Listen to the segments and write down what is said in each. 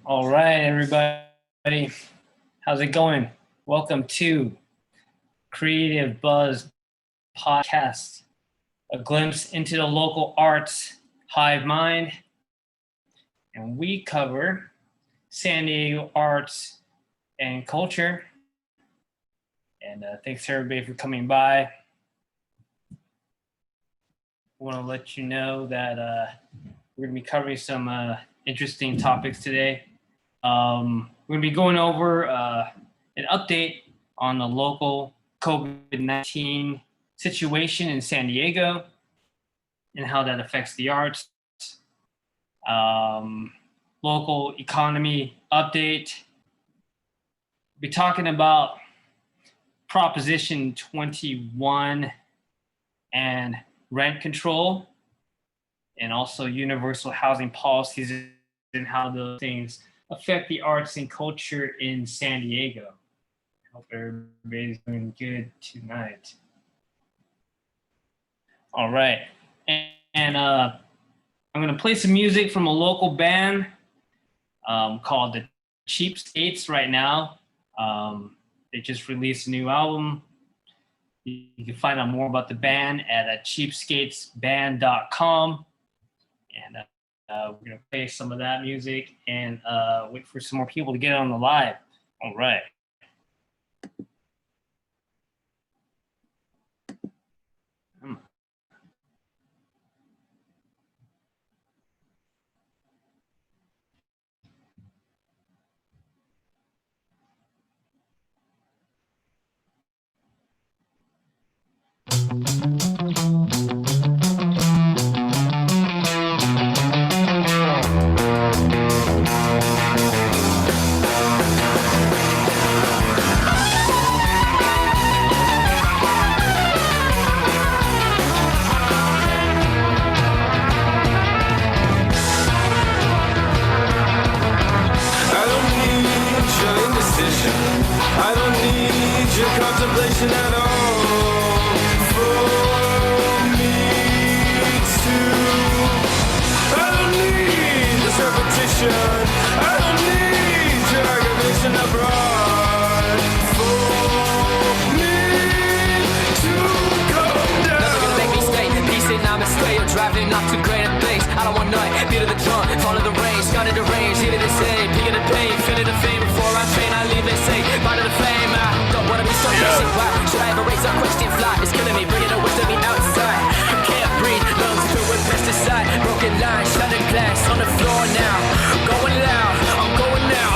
All right, everybody. How's it going? Welcome to Creative Buzz Podcast, a glimpse into the local arts hive mind. And we cover San Diego arts and culture. And thanks everybody for coming by. I want to let you know that we're going to be covering some interesting topics today. We're going to be going over an update on the local COVID-19 situation in San Diego and how that affects the arts. Local economy update. We'll be talking about Proposition 21 and rent control, and also universal housing policies and how those things affect the arts and culture in San Diego. I hope everybody's doing good tonight. All right. And I'm going to play some music from a local band called the Cheapskates right now. They just released a new album. You can find out more about the band at cheapskatesband.com. And we're going to play some of that music and wait for some more people to get on the live. All right. Contemplation at all for me too. I don't need this repetition. I don't need your aggravation abroad for me to come down. Nothing gonna make me stay. Piecing I'm a stay. I'm driving up to greater things. I don't want night. Beat of the drum. Follow the rain. Sky to the range. Heat of the same. Peak of the pain. Feeling the fame. Before I train, I leave it safe. Bite of the flame. I don't wanna be so patient. Why should I ever raise a question? Fly, it's killing me, bringing the wisdom me outside. Can't breathe, lungs filled with pesticide. Broken lines, shattered glass on the floor now. Going loud, I'm going now.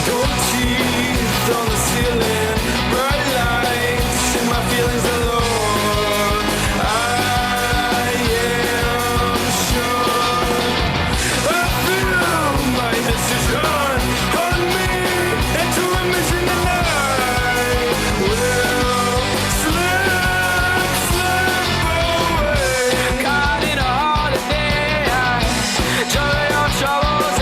Gold teeth on the ceiling, bright lights in my feelings alone. I am sure I feel my decision on me into a mission tonight. Will slip away. Caught in a holiday. Joy of troubles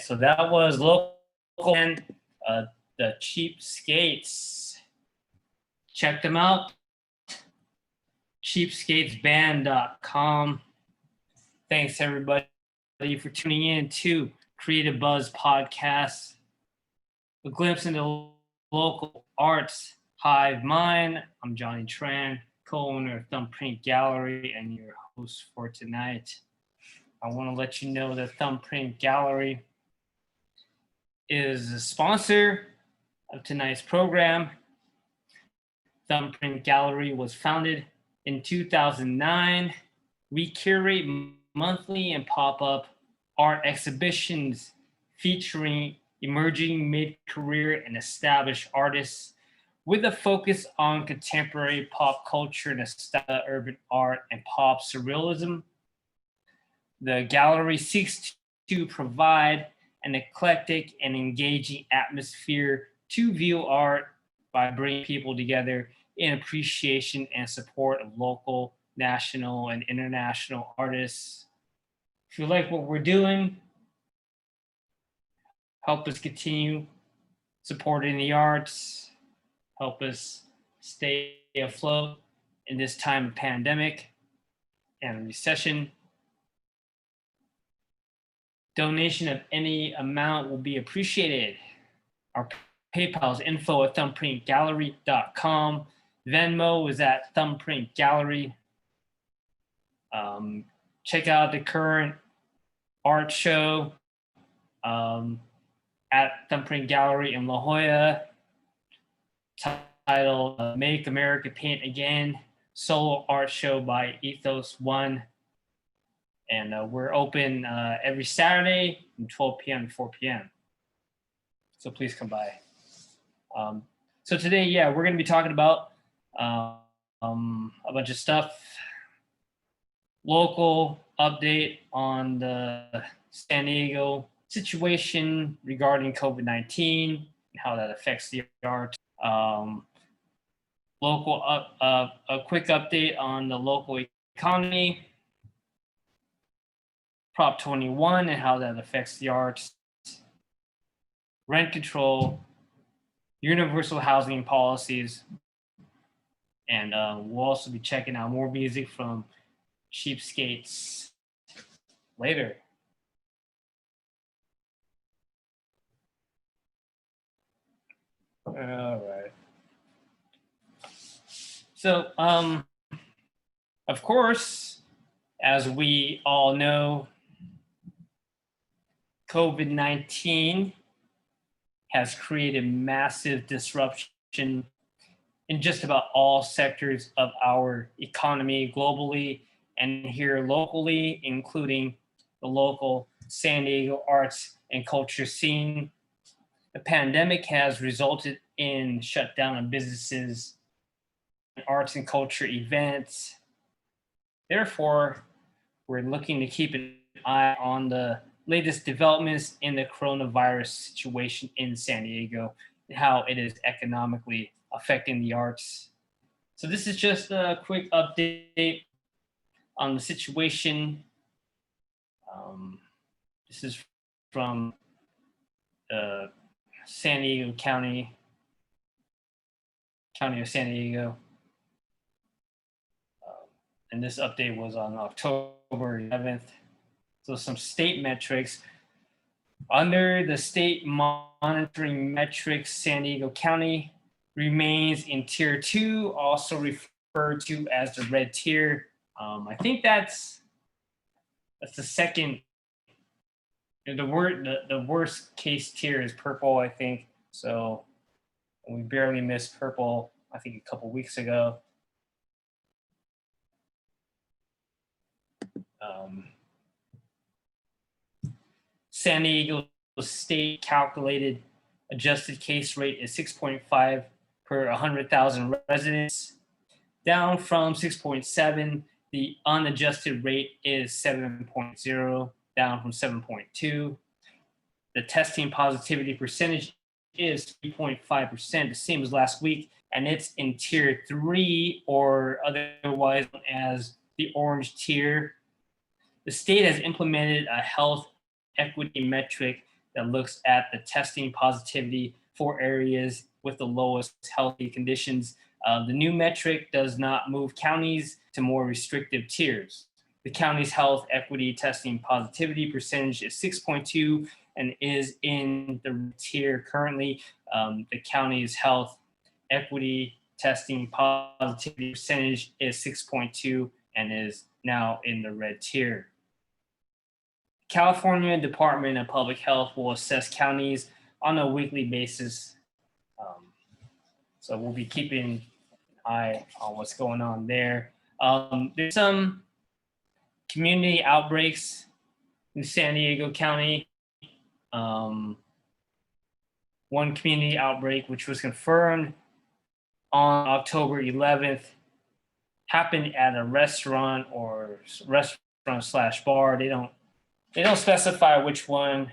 so that was local and the Cheapskates. Check them out. Cheapskatesband.com. Thanks everybody for tuning in to Creative Buzz Podcast, a glimpse into local arts hive mind. I'm Johnny Tran, co-owner of Thumbprint Gallery and your host for tonight. I want to let you know that Thumbprint Gallery is a sponsor of tonight's program. Thumbprint Gallery was founded in 2009. We curate monthly and pop-up art exhibitions featuring emerging mid-career and established artists with a focus on contemporary pop culture and urban art and pop surrealism. The gallery seeks to provide an eclectic and engaging atmosphere to view art by bringing people together in appreciation and support of local, national, and international artists. If you like what we're doing, help us continue supporting the arts, help us stay afloat in this time of pandemic and recession. Donation of any amount will be appreciated. Our PayPal is info@thumbprintgallery.com. Venmo is at Thumbprint Gallery. Check out the current art show at Thumbprint Gallery in La Jolla, titled Make America Paint Again, solo art show by Ethos One. And we're open every Saturday from 12 p.m. to 4 p.m. So please come by. So today, we're going to be talking about a bunch of stuff. Local update on the San Diego situation regarding COVID-19 and how that affects the art. A quick update on the local economy. Prop 21 and how that affects the arts. Rent control, universal housing policies, and we'll also be checking out more music from Cheapskates later. All right. So, of course, as we all know, COVID-19 has created massive disruption in just about all sectors of our economy globally and here locally, including the local San Diego arts and culture scene. The pandemic has resulted in shutdown of businesses, arts and culture events. Therefore, we're looking to keep an eye on the latest developments in the coronavirus situation in San Diego and how it is economically affecting the arts. So this is just a quick update on the situation. This is from San Diego County of San Diego. And this update was on October 11th. So some state metrics. Under the state monitoring metrics, San Diego County remains in tier 2, also referred to as the red tier. I think that's the second. The worst case tier is purple, I think. So we barely missed purple, I think a couple weeks ago. San Diego State calculated adjusted case rate is 6.5 per 100,000 residents, down from 6.7. The unadjusted rate is 7.0, down from 7.2. The testing positivity percentage is 3.5%, the same as last week, and it's in tier 3, or otherwise known as the orange tier. The state has implemented a health equity metric that looks at the testing positivity for areas with the lowest healthy conditions. The new metric does not move counties to more restrictive tiers. The county's health equity testing positivity percentage is 6.2 and is in the tier currently. The county's health equity testing positivity percentage is 6.2 and is now in the red tier. California Department of Public Health will assess counties on a weekly basis. So we'll be keeping an eye on what's going on there. There's some community outbreaks in San Diego County. One community outbreak, which was confirmed on October 11th, happened at a restaurant or restaurant/bar. They don't specify which one.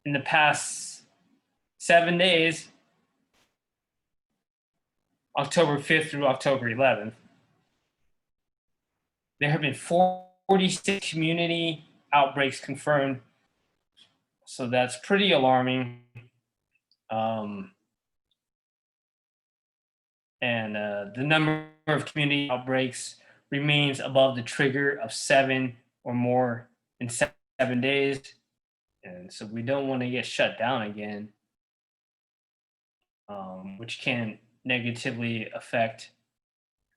In the past 7 days, October 5th through October 11th, there have been 46 community outbreaks confirmed. So that's pretty alarming. And the number of community outbreaks remains above the trigger of 7 or more in 7 days. And so we don't want to get shut down again, which can negatively affect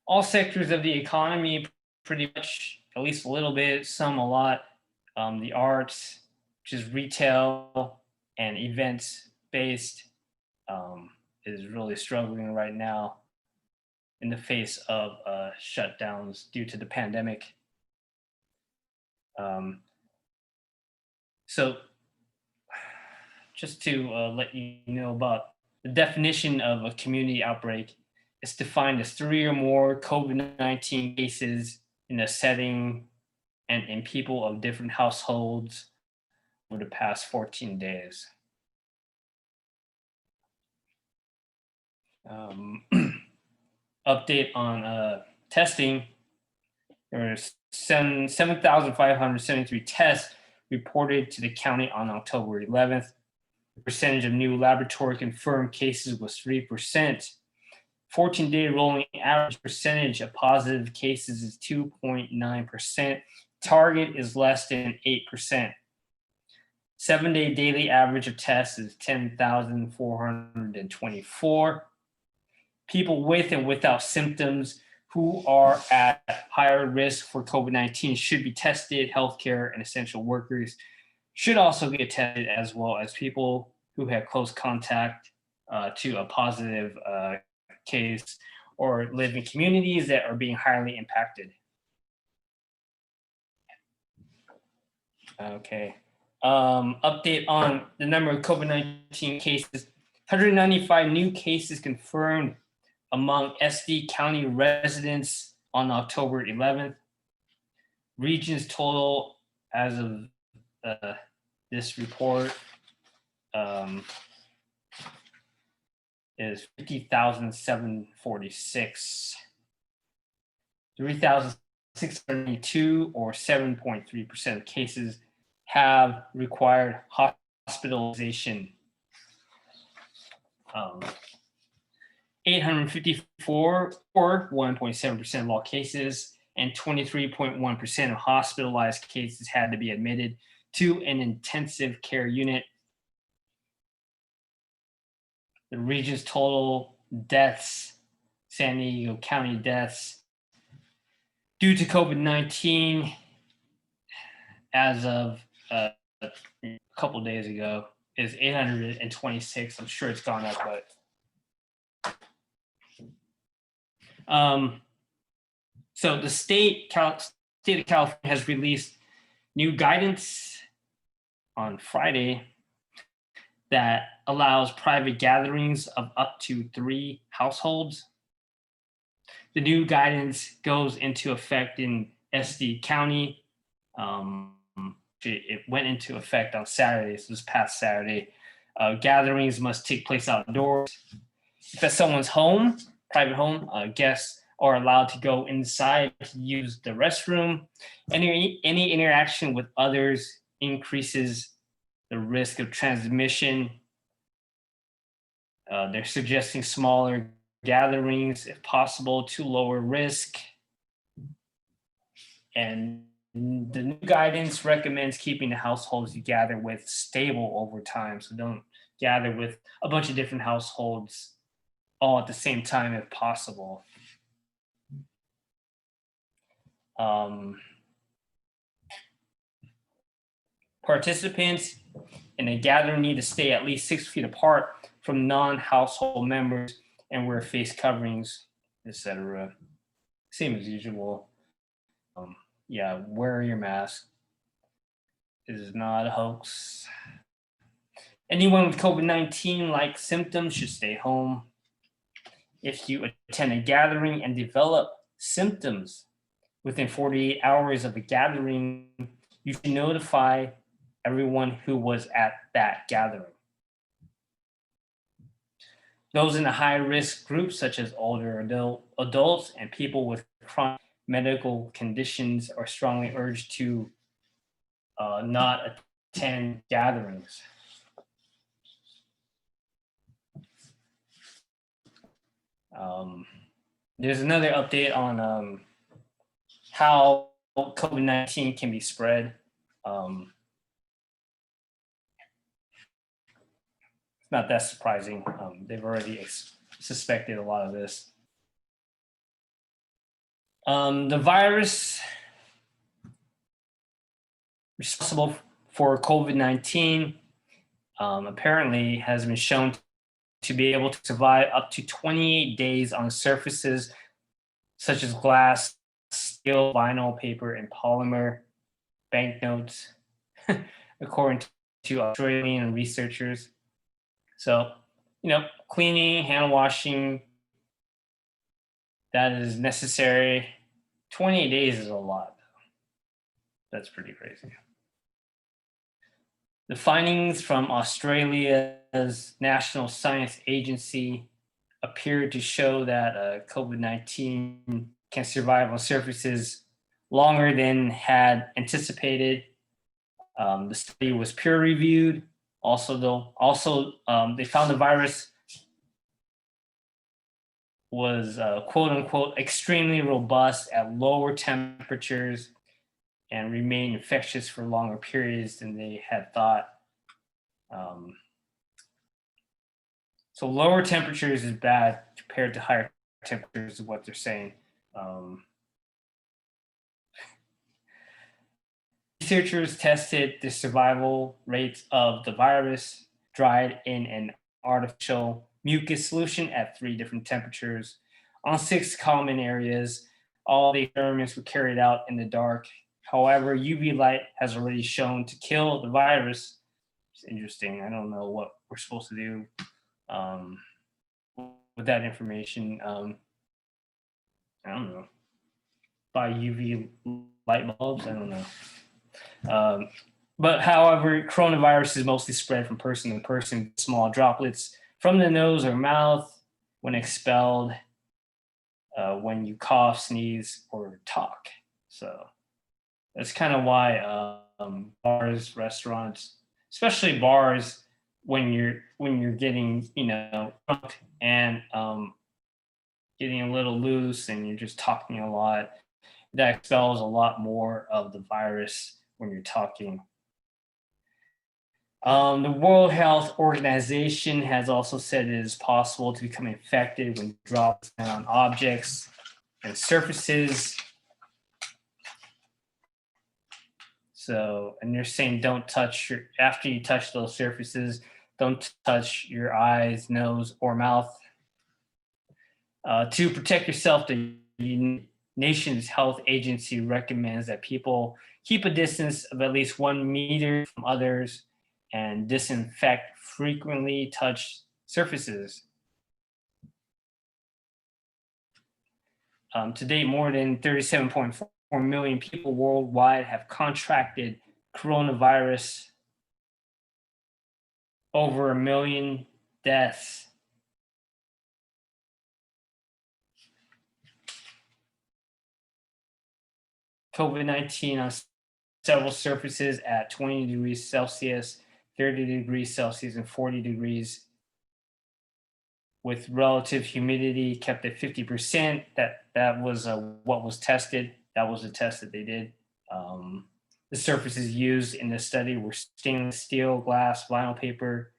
all sectors of the economy, pretty much, at least a little bit, some a lot. The arts, which is retail and events based, is really struggling right now in the face of shutdowns due to the pandemic. So just to let you know about the definition of a community outbreak, it's defined as 3 or more COVID-19 cases in a setting and in people of different households over the past 14 days. Update on testing. There were 7,573 tests reported to the county on October 11th. The percentage of new laboratory confirmed cases was 3%. 14-day rolling average percentage of positive cases is 2.9%. Target is less than 8%. 7-day daily average of tests is 10,424. People with and without symptoms who are at higher risk for COVID-19 should be tested. Healthcare and essential workers should also get tested, as well as people who have close contact to a positive case or live in communities that are being highly impacted. Okay. Update on the number of COVID-19 cases. 195 new cases confirmed among SD County residents on October 11th. Region's total as of this report is 50,746. 3,692 or 7.3% of cases have required hospitalization. 854 or 1.7% of all cases and 23.1% of hospitalized cases had to be admitted to an intensive care unit. The region's total deaths, San Diego County deaths due to COVID-19 as of a couple of days ago is 826. I'm sure it's gone up, but so the state of California has released new guidance on Friday that allows private gatherings of up to 3 households. The new guidance goes into effect in SD County. It went into effect on Saturday, so this past Saturday. Gatherings must take place outdoors. If at someone's home, private home, guests are allowed to go inside to use the restroom. Any interaction with others increases the risk of transmission. They're suggesting smaller gatherings if possible to lower risk. And the new guidance recommends keeping the households you gather with stable over time. So don't gather with a bunch of different households all at the same time if possible. Participants in a gathering need to stay at least 6 feet apart from non-household members and wear face coverings, etc. Same as usual. Yeah, wear your mask. It is not a hoax. Anyone with COVID-19-like symptoms should stay home. If you attend a gathering and develop symptoms within 48 hours of the gathering, you should notify everyone who was at that gathering. Those in a high-risk group, such as older adults and people with chronic medical conditions, are strongly urged to not attend gatherings. There's another update on how COVID-19 can be spread. It's not that surprising. They've already suspected a lot of this. The virus responsible for COVID-19 apparently has been shown to be able to survive up to 28 days on surfaces such as glass, steel, vinyl, paper, and polymer banknotes, according to Australian researchers. So, cleaning, hand washing, that is necessary. 28 days is a lot. That's pretty crazy. The findings from Australia's National Science Agency appear to show that COVID-19 can survive on surfaces longer than had anticipated. The study was peer-reviewed. They found the virus was quote unquote extremely robust at lower temperatures and remained infectious for longer periods than they had thought. So lower temperatures is bad compared to higher temperatures is what they're saying. Researchers tested the survival rates of the virus dried in an artificial mucus solution at 3 different temperatures on 6 common areas. All the experiments were carried out in the dark. However, UV light has already shown to kill the virus. It's interesting. I don't know what we're supposed to do with that information. I don't know. Buy UV light bulbs? I don't know. But however, coronavirus is mostly spread from person to person, small droplets from the nose or mouth when expelled, when you cough, sneeze, or talk. So that's kind of why bars, restaurants, especially bars, when you're getting drunk and getting a little loose and you're just talking a lot, that expels a lot more of the virus when you're talking. The World Health Organization has also said it is possible to become infected when drops on objects and surfaces. So, and they're saying after you touch those surfaces, don't touch your eyes, nose, or mouth. To protect yourself, the nation's health agency recommends that people keep a distance of at least 1 meter from others and disinfect frequently touched surfaces. To date, more than 37.4 million people worldwide have contracted coronavirus, over 1 million deaths. COVID-19 on several surfaces at 20 degrees Celsius, 30 degrees Celsius, and 40 degrees with relative humidity kept at 50%. That was what was tested. That was a test that they did. The surfaces used in the study were stainless steel, glass, vinyl paper,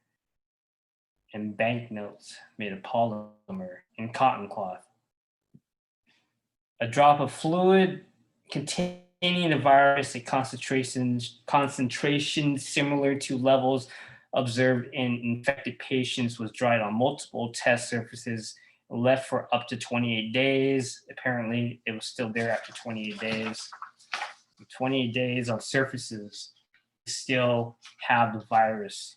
and banknotes made of polymer and cotton cloth. A drop of fluid containing the virus at concentrations similar to levels observed in infected patients was dried on multiple test surfaces and left for up to 28 days. Apparently, it was still there after 28 days. 28 days on surfaces still have the virus.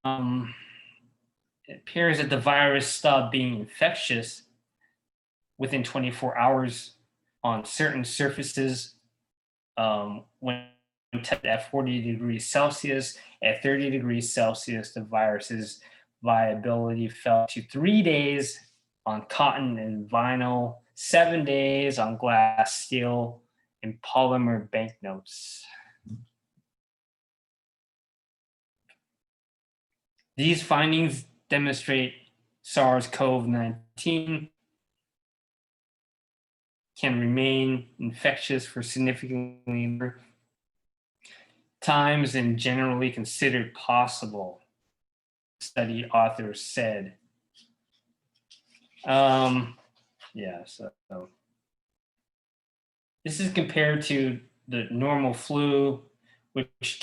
It appears that the virus stopped being infectious within 24 hours on certain surfaces when tested at 40 degrees Celsius. At 30 degrees Celsius, the virus's viability fell to 3 days on cotton and vinyl, 7 days on glass, steel, and polymer banknotes. These findings demonstrate SARS-CoV-19 can remain infectious for significantly longer times and generally considered possible, study authors said. So this is compared to the normal flu, which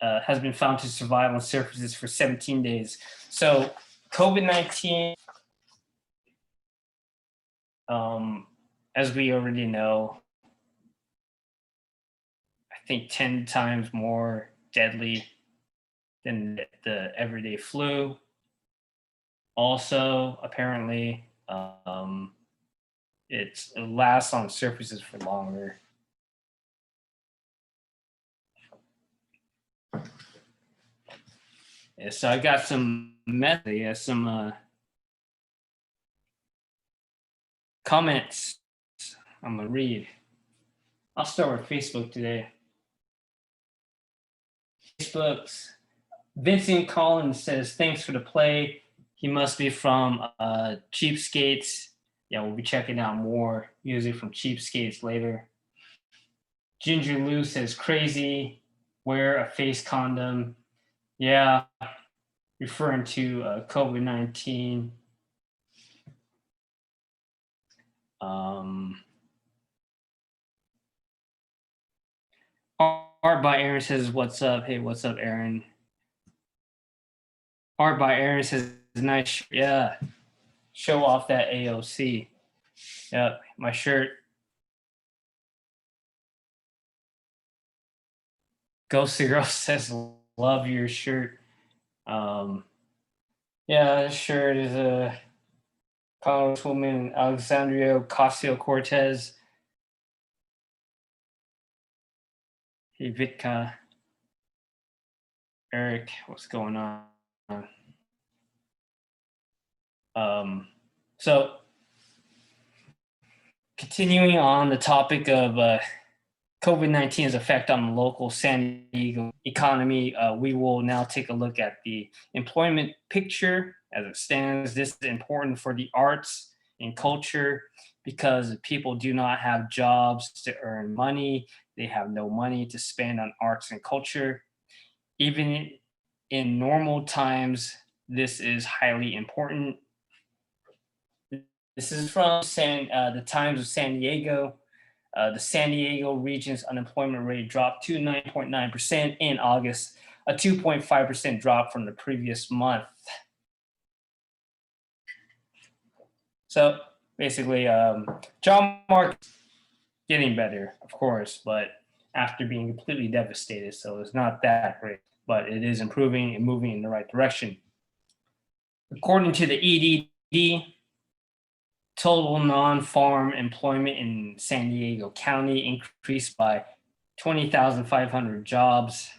has been found to survive on surfaces for 17 days. So COVID-19, as we already know, I think 10 times more deadly than the everyday flu. Also, apparently, it lasts on surfaces for longer. Yeah, so I got some comments I'm gonna read. I'll start with Facebook today. Facebook's Vincent Collins says, thanks for the play. He must be from Cheapskates. Yeah, we'll be checking out more music from Cheapskates later. Ginger Lou says, crazy, wear a face condom. Yeah, referring to COVID-19. Art by Aaron says, what's up? Hey, what's up, Aaron? Art by Aaron says, nice. Yeah, show off that AOC. Yep, my shirt. Ghost Girl says, love your shirt. Yeah, this shirt is a Congresswoman Alexandria Ocasio-Cortez. Hey, Vitka. Eric, what's going on? So, continuing on the topic of COVID-19's effect on the local San Diego economy, we will now take a look at the employment picture as it stands. This is important for the arts and culture because people do not have jobs to earn money. They have no money to spend on arts and culture. Even in normal times, this is highly important. This is from the Times of San Diego. The San Diego region's unemployment rate dropped to 9.9% in August, a 2.5% drop from the previous month. So basically, job market getting better, of course, but after being completely devastated, so it's not that great, but it is improving and moving in the right direction. According to the EDD, total non-farm employment in San Diego County increased by 20,500 jobs.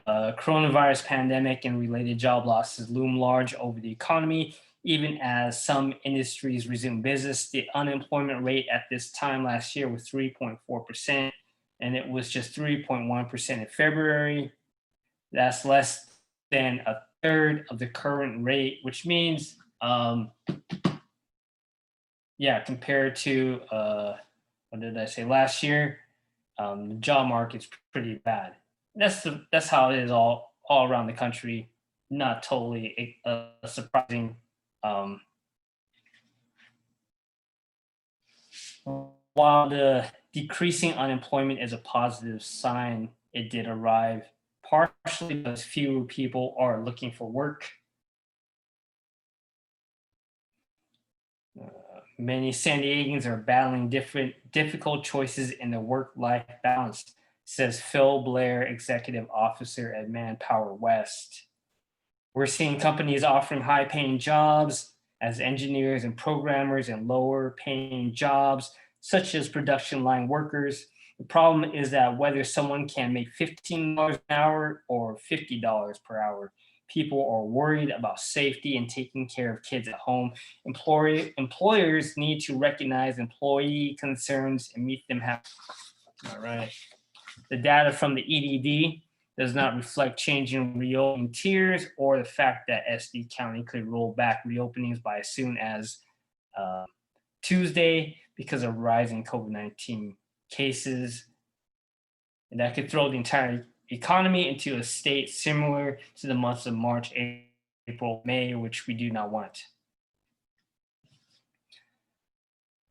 Coronavirus pandemic and related job losses loom large over the economy, even as some industries resume business. The unemployment rate at this time last year was 3.4%, and it was just 3.1% in February. That's less than a third of the current rate, which means, compared to, what did I say, last year, the job market's pretty bad. That's how it is all around the country. Not totally surprising. Um, while the decreasing unemployment is a positive sign, it did arrive partially because fewer people are looking for work. Many San Diegans are battling difficult choices in the work-life balance, says Phil Blair, executive officer at Manpower West. We're seeing companies offering high-paying jobs as engineers and programmers and lower-paying jobs, such as production line workers. The problem is that whether someone can make $15 an hour or $50 per hour, people are worried about safety and taking care of kids at home. Employers need to recognize employee concerns and meet them halfway. All right. The data from the EDD does not reflect changing reopening tiers or the fact that SD County could roll back reopenings by as soon as Tuesday because of rising COVID-19 cases. And that could throw the entire economy into a state similar to the months of March, April, May, which we do not want.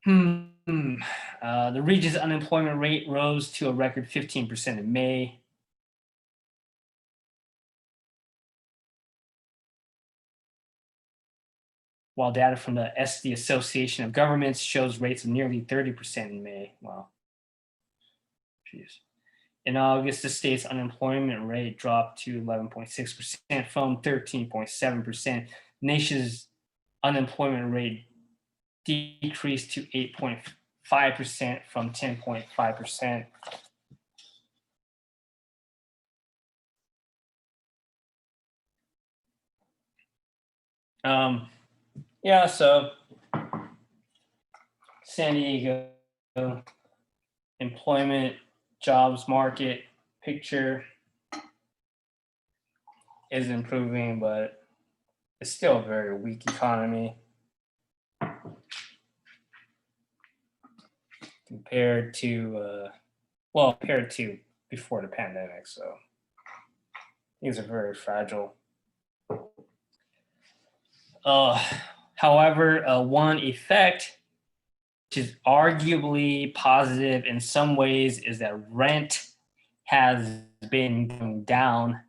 The region's unemployment rate rose to a record 15% in May. While data from the SD Association of Governments shows rates of nearly 30% in May. Wow. Jeez. In August, the state's unemployment rate dropped to 11.6% from 13.7%. The nation's unemployment rate decreased to 8.5% from 10.5%. So San Diego employment jobs market picture is improving, but it's still a very weak economy compared to before the pandemic. So things are very fragile. However, one effect, which is arguably positive in some ways, is that rent has been going down,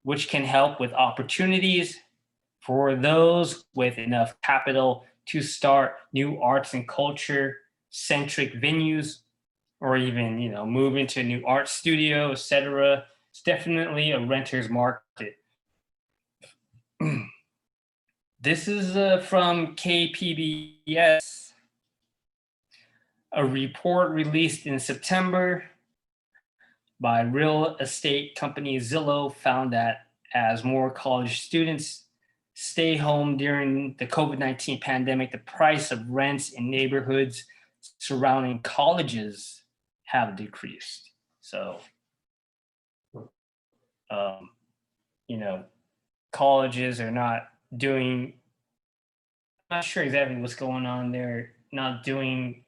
which can help with opportunities for those with enough capital to start new arts and culture centric venues, or even move into a new art studio, etc. It's definitely a renter's market. This is from KPBS. A report released in September by real estate company Zillow found that as more college students stay home during the COVID-19 pandemic, the price of rents in neighborhoods surrounding colleges have decreased. So, colleges are not doing, I'm not sure exactly what's going on. They're not doing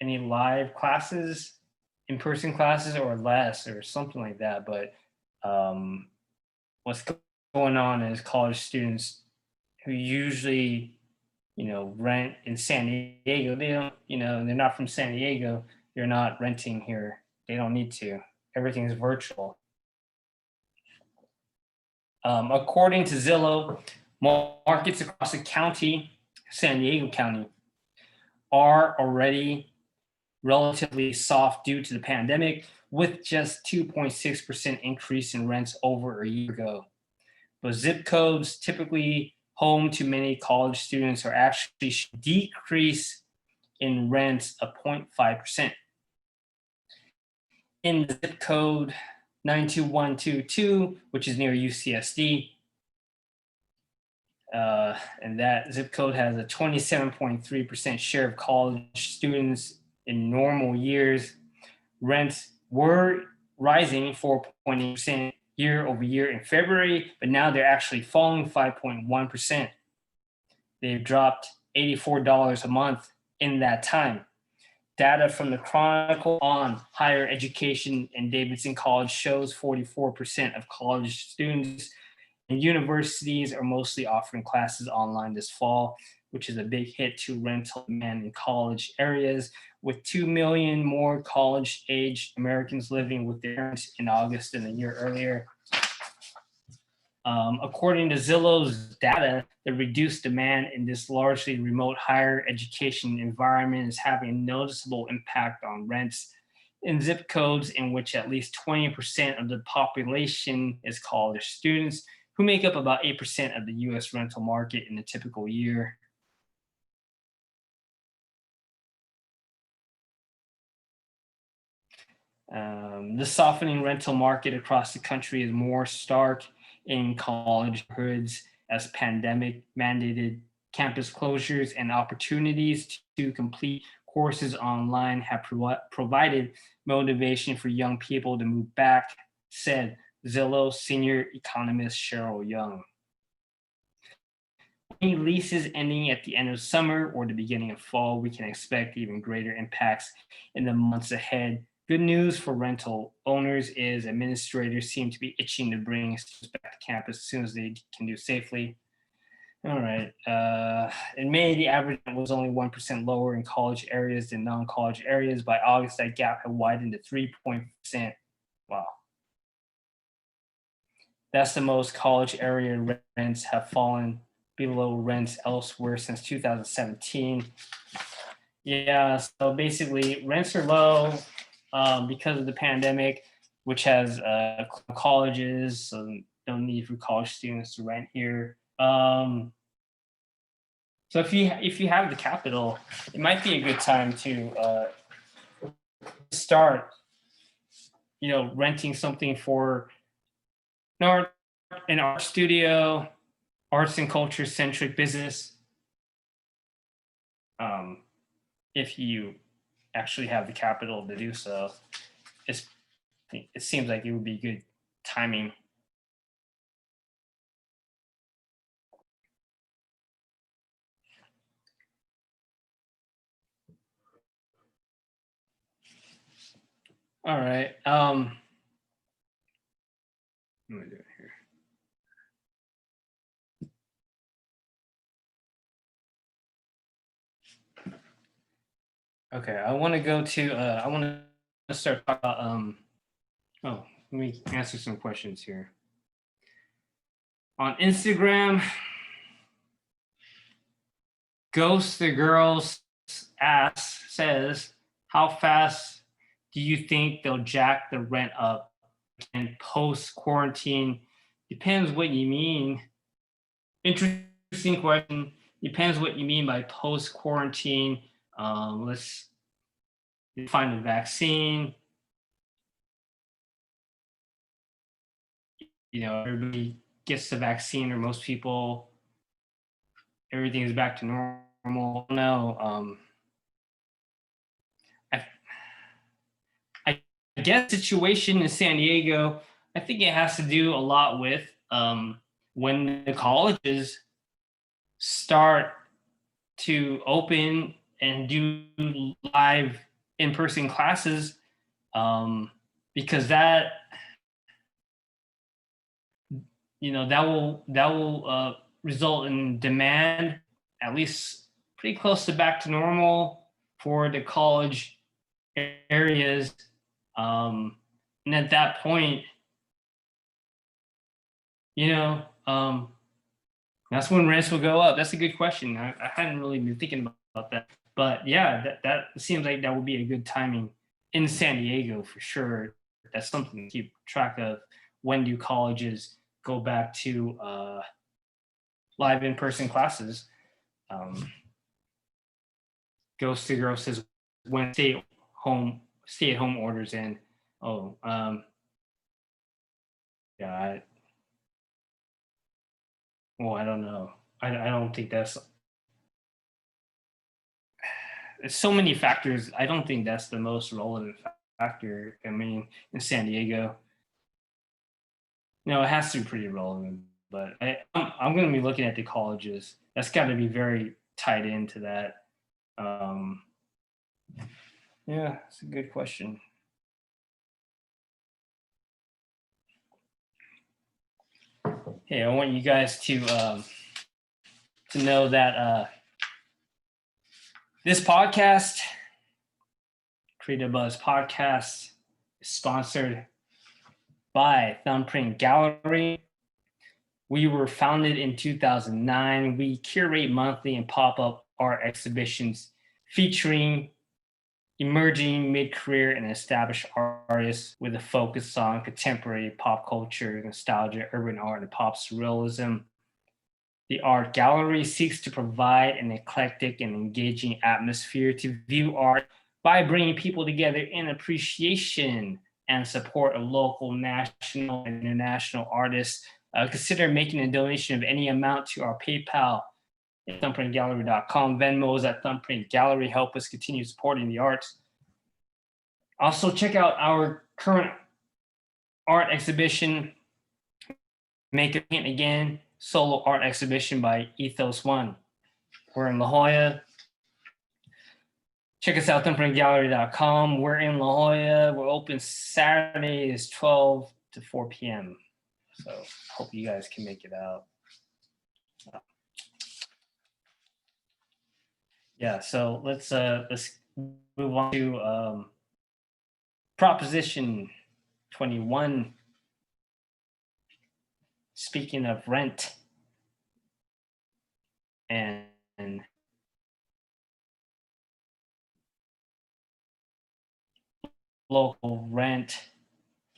any live classes, in-person classes, or less, or something like that. But what's going on is college students who usually, rent in San Diego, they don't, they're not from San Diego, they're not renting here. They don't need to. Everything's virtual. According to Zillow, markets across the county, San Diego County, are already relatively soft due to the pandemic, with just 2.6% increase in rents over a year ago. But zip codes typically home to many college students are actually decrease in rents of 0.5%. In the zip code 92122, which is near UCSD, And that zip code has a 27.3% share of college students in normal years. Rents were rising 4.8% year over year in February, but now they're actually falling 5.1%. They've dropped $84 a month in that time. Data from the Chronicle on Higher Education and Davidson College shows 44% of college students and universities are mostly offering classes online this fall, which is a big hit to rental demand in college areas, with 2 million more college-age Americans living with their parents in August than a year earlier. According to Zillow's data, the reduced demand in this largely remote higher education environment is having a noticeable impact on rents in zip codes in which at least 20% of the population is college students, who make up about 8% of the US rental market in a typical year. The softening rental market across the country is more stark in college neighborhoods as pandemic mandated campus closures and opportunities to complete courses online have provided motivation for young people to move back, said Zillow senior economist Cheryl Young. Any leases ending at the end of summer or the beginning of fall, we can expect even greater impacts in the months ahead. Good news for rental owners is administrators seem to be itching to bring students back to campus as soon as they can do safely. All right. In May, the average was only 1% lower in college areas than non-college areas. By August, that gap had widened to 3%. Wow. That's the most college area rents have fallen below rents elsewhere since 2017. Yeah, so basically rents are low because of the pandemic, which has colleges, so no need for college students to rent here. So if you have the capital, it might be a good time to start, renting something for an art studio, arts and culture centric business. If you actually have the capital to do so, it seems like it would be good timing. All right. What am I doing here? Okay, I want to go to. I want to start talking about. Oh, let me answer some questions here. On Instagram, Ghost the Girl's ass says, "How fast do you think they'll jack the rent up and post quarantine?" Depends what you mean. Interesting question. Depends what you mean by post quarantine. Let's find a vaccine. Everybody gets the vaccine, or most people, everything is back to normal. No, I, I guess situation in San Diego, I think it has to do a lot with when the colleges start to open and do live in-person classes, because that will result in demand at least pretty close to back to normal for the college areas, and at that point, that's when rents will go up. That's a good question. I hadn't really been thinking about that, but yeah, that seems like that would be a good timing in San Diego for sure. That's something to keep track of. When do colleges go back to live in-person classes? Ghost to Girl says when stay-at-home orders in. Oh, yeah. I don't know. I don't think that's, there's so many factors. I don't think that's the most relevant factor. I mean, in San Diego, it has to be pretty relevant. But I'm going to be looking at the colleges. That's got to be very tied into that. Yeah, it's a good question. Hey, I want you guys to know that this podcast, Creative Buzz Podcast, is sponsored by Thumbprint Gallery. We were founded in 2009. We curate monthly and pop-up art exhibitions featuring emerging mid-career and established artists with a focus on contemporary pop culture, nostalgia, urban art, and pop surrealism. The art gallery seeks to provide an eclectic and engaging atmosphere to view art by bringing people together in appreciation and support of local, national, and international artists. Consider making a donation of any amount to our PayPal at thumbprintgallery.com. Venmo is at Thumbprint Gallery. Help us continue supporting the arts. Also, check out our current art exhibition, Make a Paint Again, solo art exhibition by Ethos One. We're in La Jolla. Check us out, thumbprintgallery.com. We're in La Jolla. We're open Saturdays, 12 to 4 p.m. So hope you guys can make it out. Yeah, so let's move on to Proposition 21. Speaking of rent and local rent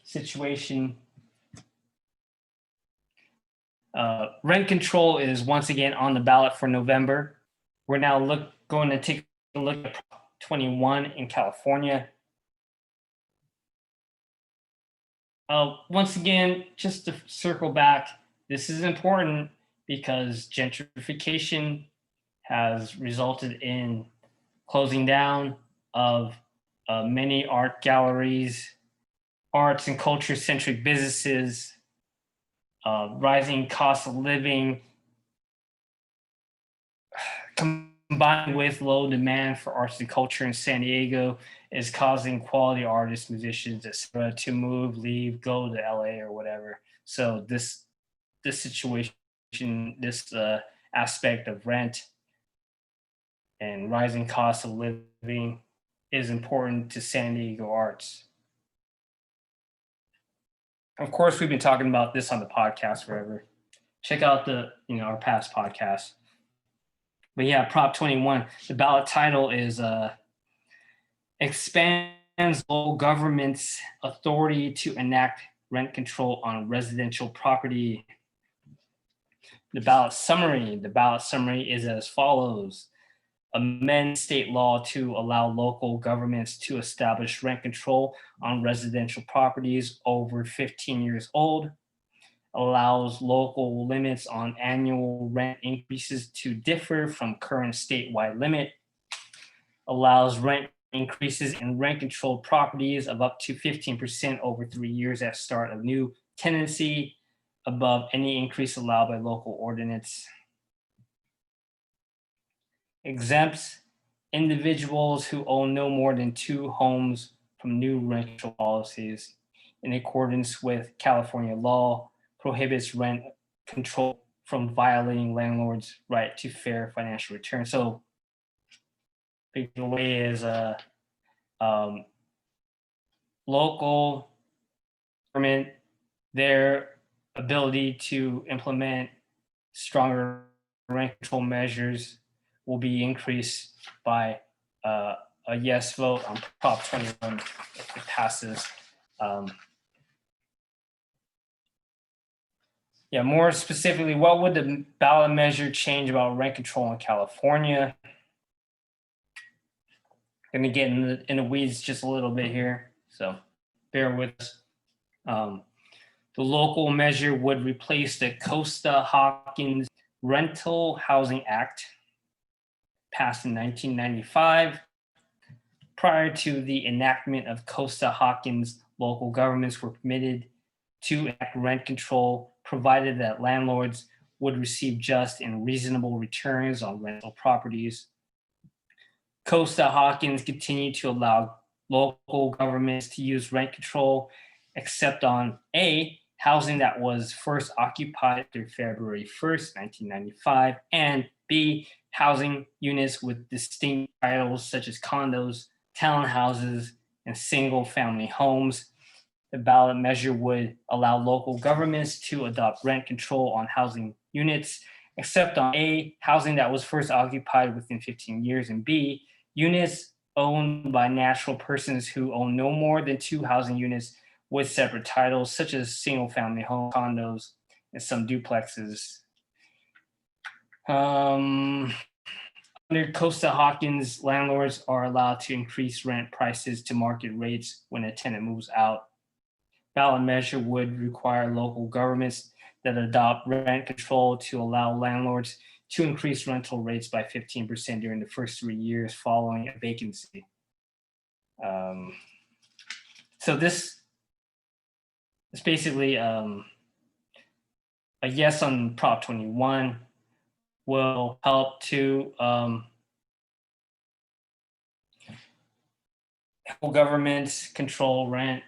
situation, rent control is once again on the ballot for November. We're now going to take a look at 21 in California. Once again, just to circle back, this is important because gentrification has resulted in closing down of many art galleries, arts and culture-centric businesses, rising cost of living, combined with low demand for arts and culture in San Diego, is causing quality artists, musicians, etc., to move, leave, go to LA or whatever. So this situation, this aspect of rent and rising cost of living is important to San Diego arts. Of course, we've been talking about this on the podcast forever. Check out our past podcasts. But yeah, Prop 21, the ballot title is expands local government's authority to enact rent control on residential property. The ballot summary is as follows. Amend state law to allow local governments to establish rent control on residential properties over 15 years old. Allows local limits on annual rent increases to differ from current statewide limit. Allows rent increases in rent controlled properties of up to 15% over 3 years at start of new tenancy, above any increase allowed by local ordinance. Exempts individuals who own no more than 2 homes from new rent control policies in accordance with California law. Prohibits rent control from violating landlords' right to fair financial return. So the way is local government, their ability to implement stronger rent control measures will be increased by a yes vote on Prop 21 if it passes. Yeah, more specifically, what would the ballot measure change about rent control in California? I'm going to get in the weeds just a little bit here, so bear with us. The local measure would replace the Costa-Hawkins Rental Housing Act, passed in 1995. Prior to the enactment of Costa-Hawkins, local governments were permitted to enact rent control, provided that landlords would receive just and reasonable returns on rental properties. Costa-Hawkins continued to allow local governments to use rent control, except on A, housing that was first occupied through February 1st, 1995, and B, housing units with distinct titles such as condos, townhouses, and single-family homes. The ballot measure would allow local governments to adopt rent control on housing units, except on A, housing that was first occupied within 15 years, and B, units owned by natural persons who own no more than 2 housing units with separate titles, such as single-family home condos and some duplexes. Under Costa-Hawkins, landlords are allowed to increase rent prices to market rates when a tenant moves out. Ballot measure would require local governments that adopt rent control to allow landlords to increase rental rates by 15% during the first 3 years following a vacancy. So this is basically a yes on Prop 21 will help to help governments control rent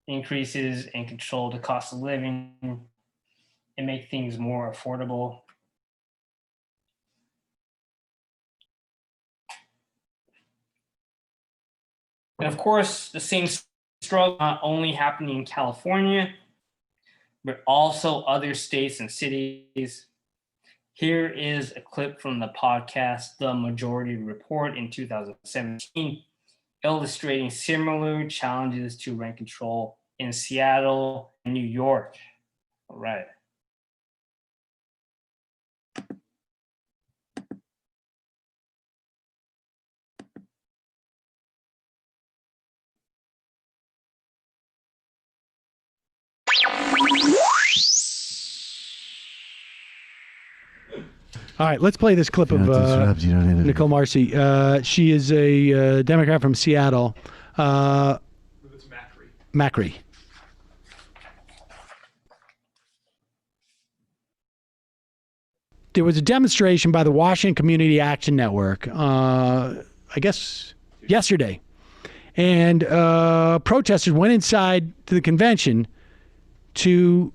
increases and control the cost of living and make things more affordable. And of course, the same struggle not only happening in California, but also other states and cities. Here is a clip from the podcast, The Majority Report in 2017, illustrating similar challenges to rent control in Seattle and New York. All right. All right, let's play this clip of Nicole Marcy. She is a Democrat from Seattle. It's Macri. There was a demonstration by the Washington Community Action Network, I guess yesterday. And protesters went inside to the convention to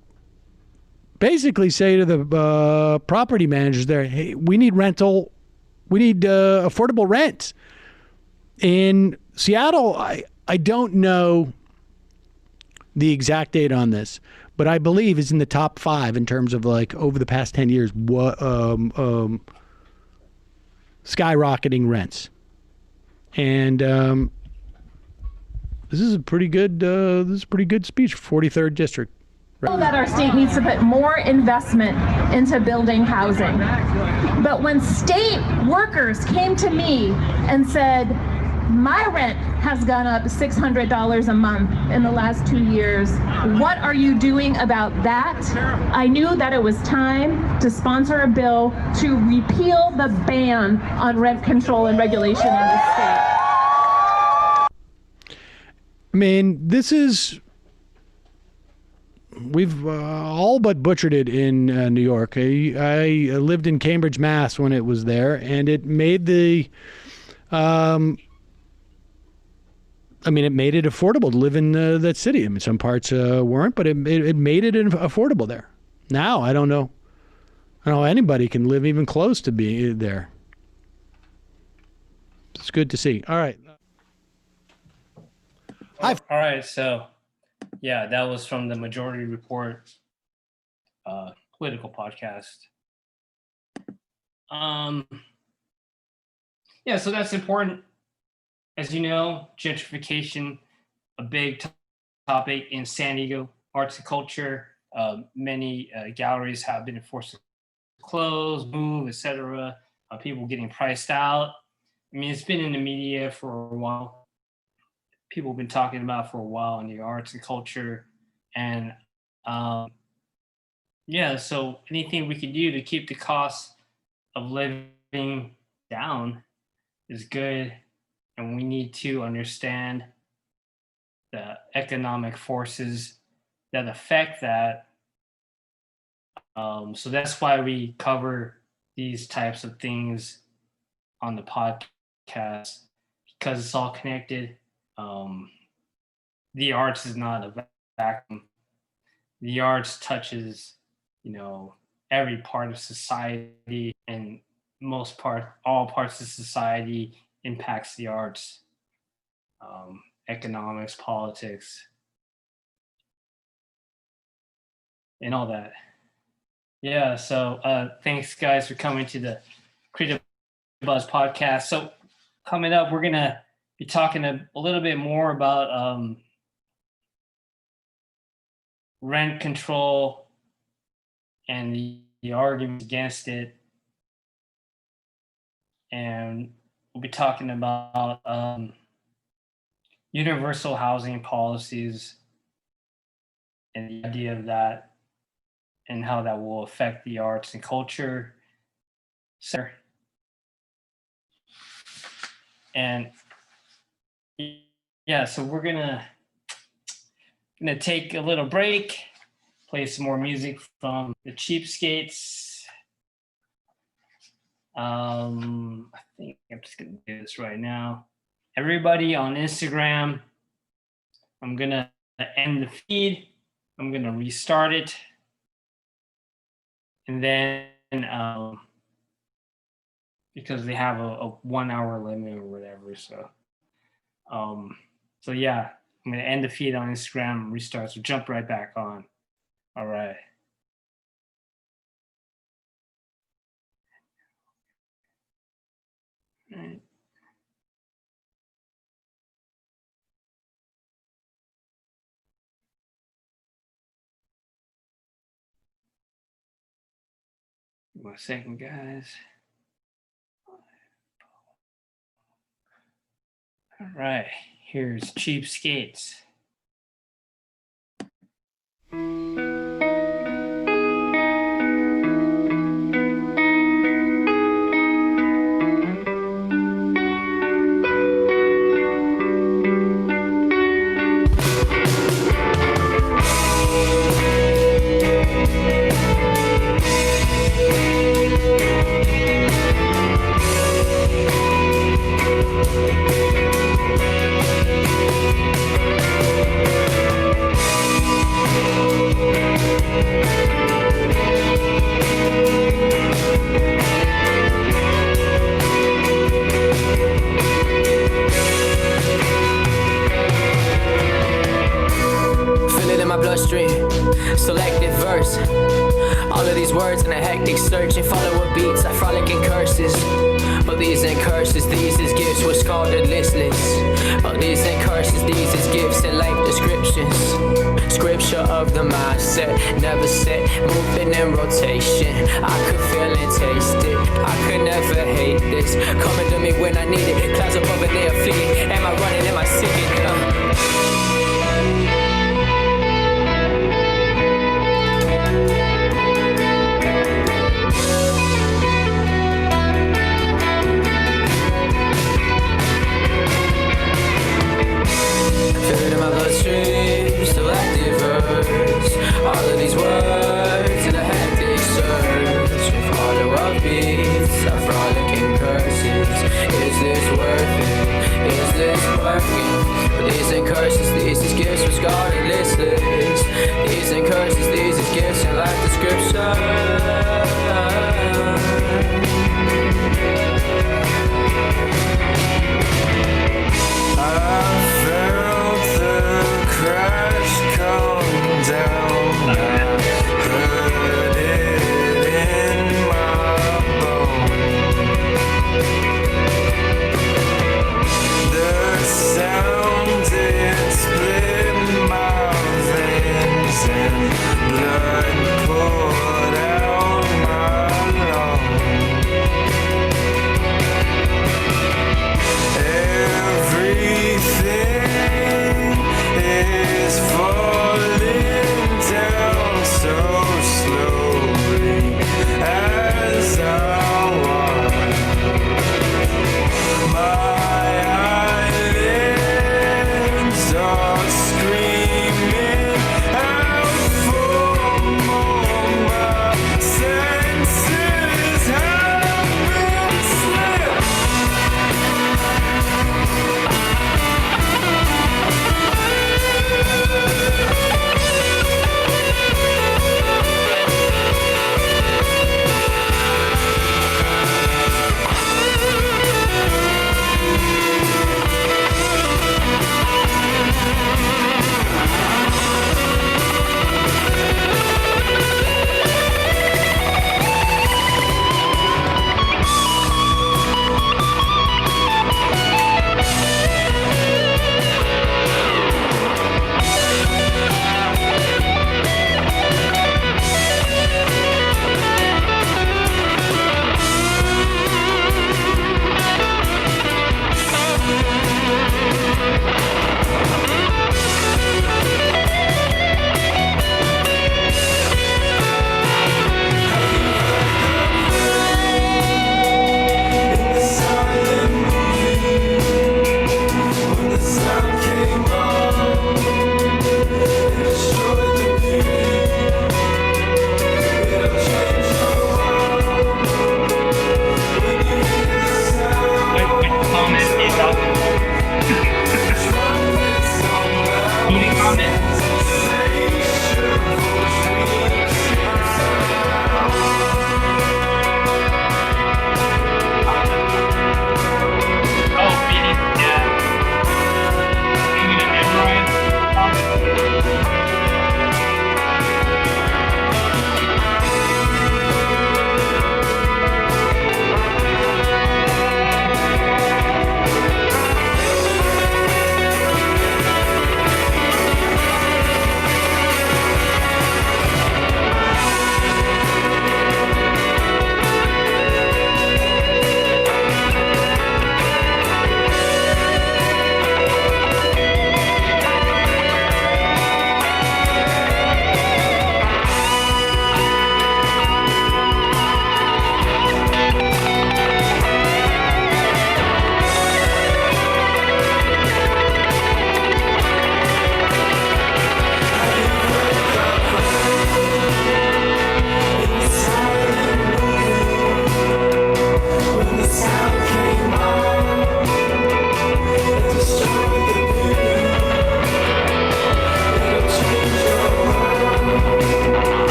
basically say to the property managers there, hey, we need rental, we need affordable rent. In Seattle, I don't know the exact date on this, but I believe is in the top 5 in terms of like over the past 10 years, skyrocketing rents. And this is a pretty good speech for 43rd district. That our state needs to put more investment into building housing. But when state workers came to me and said, my rent has gone up $600 a month in the last 2 years, what are you doing about that? I knew that it was time to sponsor a bill to repeal the ban on rent control and regulation in the state. I mean, this is... We've all but butchered it in New York. I lived in Cambridge, Mass. when it was there, and it made the, it made it affordable to live in that city. I mean, some parts weren't, but it made it affordable there. Now, I don't know anybody can live even close to be there. It's good to see. All right. All right, so... yeah, that was from the Majority Report political podcast. Yeah, so that's important. As you know, gentrification, a big topic in San Diego, arts and culture. Many galleries have been forced to close, move, etc. People getting priced out. I mean, it's been in the media for a while. People have been talking about for a while in the arts and culture, and yeah, so anything we can do to keep the cost of living down is good. And we need to understand the economic forces that affect that. So that's why we cover these types of things on the podcast, because it's all connected. The arts is not a vacuum. The arts touches, every part of society, and all parts of society impacts the arts, economics, politics, and all that. Yeah. So thanks, guys, for coming to the Creative Buzz podcast. So coming up, we're gonna be talking a little bit more about rent control and the arguments against it, and we'll be talking about universal housing policies and the idea of that, and how that will affect the arts and culture. And yeah, so we're gonna take a little break, play some more music from the Cheapskates. I think I'm just gonna do this right now. Everybody on Instagram, I'm gonna end the feed. I'm gonna restart it, and then because they have a 1 hour limit or whatever, so yeah, I'm gonna end the feed on Instagram, restart, so jump right back on. All right. All right. One second, guys. All right, here's Cheapskates. Selected verse. All of these words in a hectic search and follow with beats, I frolic in curses. But these ain't curses, these is gifts, what's called a listless. But these ain't curses, these is gifts and life descriptions. Scripture of the mindset, never set, moving in rotation. I could feel and taste it, I could never hate this. Coming to me when I need it, clouds above and they are fleeting. Am I running, am I sinking? Still active verse. All of these words in a hectic search. If all the world beats, I frolic in curses. Is this worth it? Is this working? But these ain't curses, these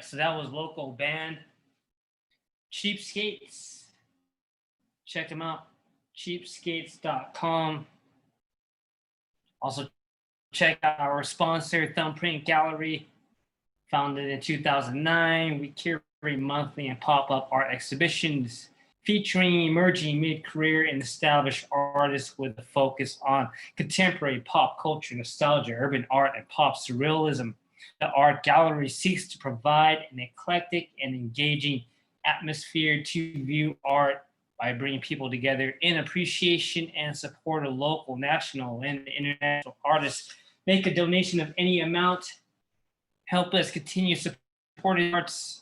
right, so that was local band Cheapskates. Check them out, cheapskates.com. Also, check out our sponsor, Thumbprint Gallery. Founded in 2009, we curate monthly and pop-up art exhibitions featuring emerging mid-career and established artists with a focus on contemporary pop culture, nostalgia, urban art, and pop surrealism. The art gallery seeks to provide an eclectic and engaging atmosphere to view art by bringing people together in appreciation and support of local, national, and international artists. Make a donation of any amount. Help us continue supporting arts.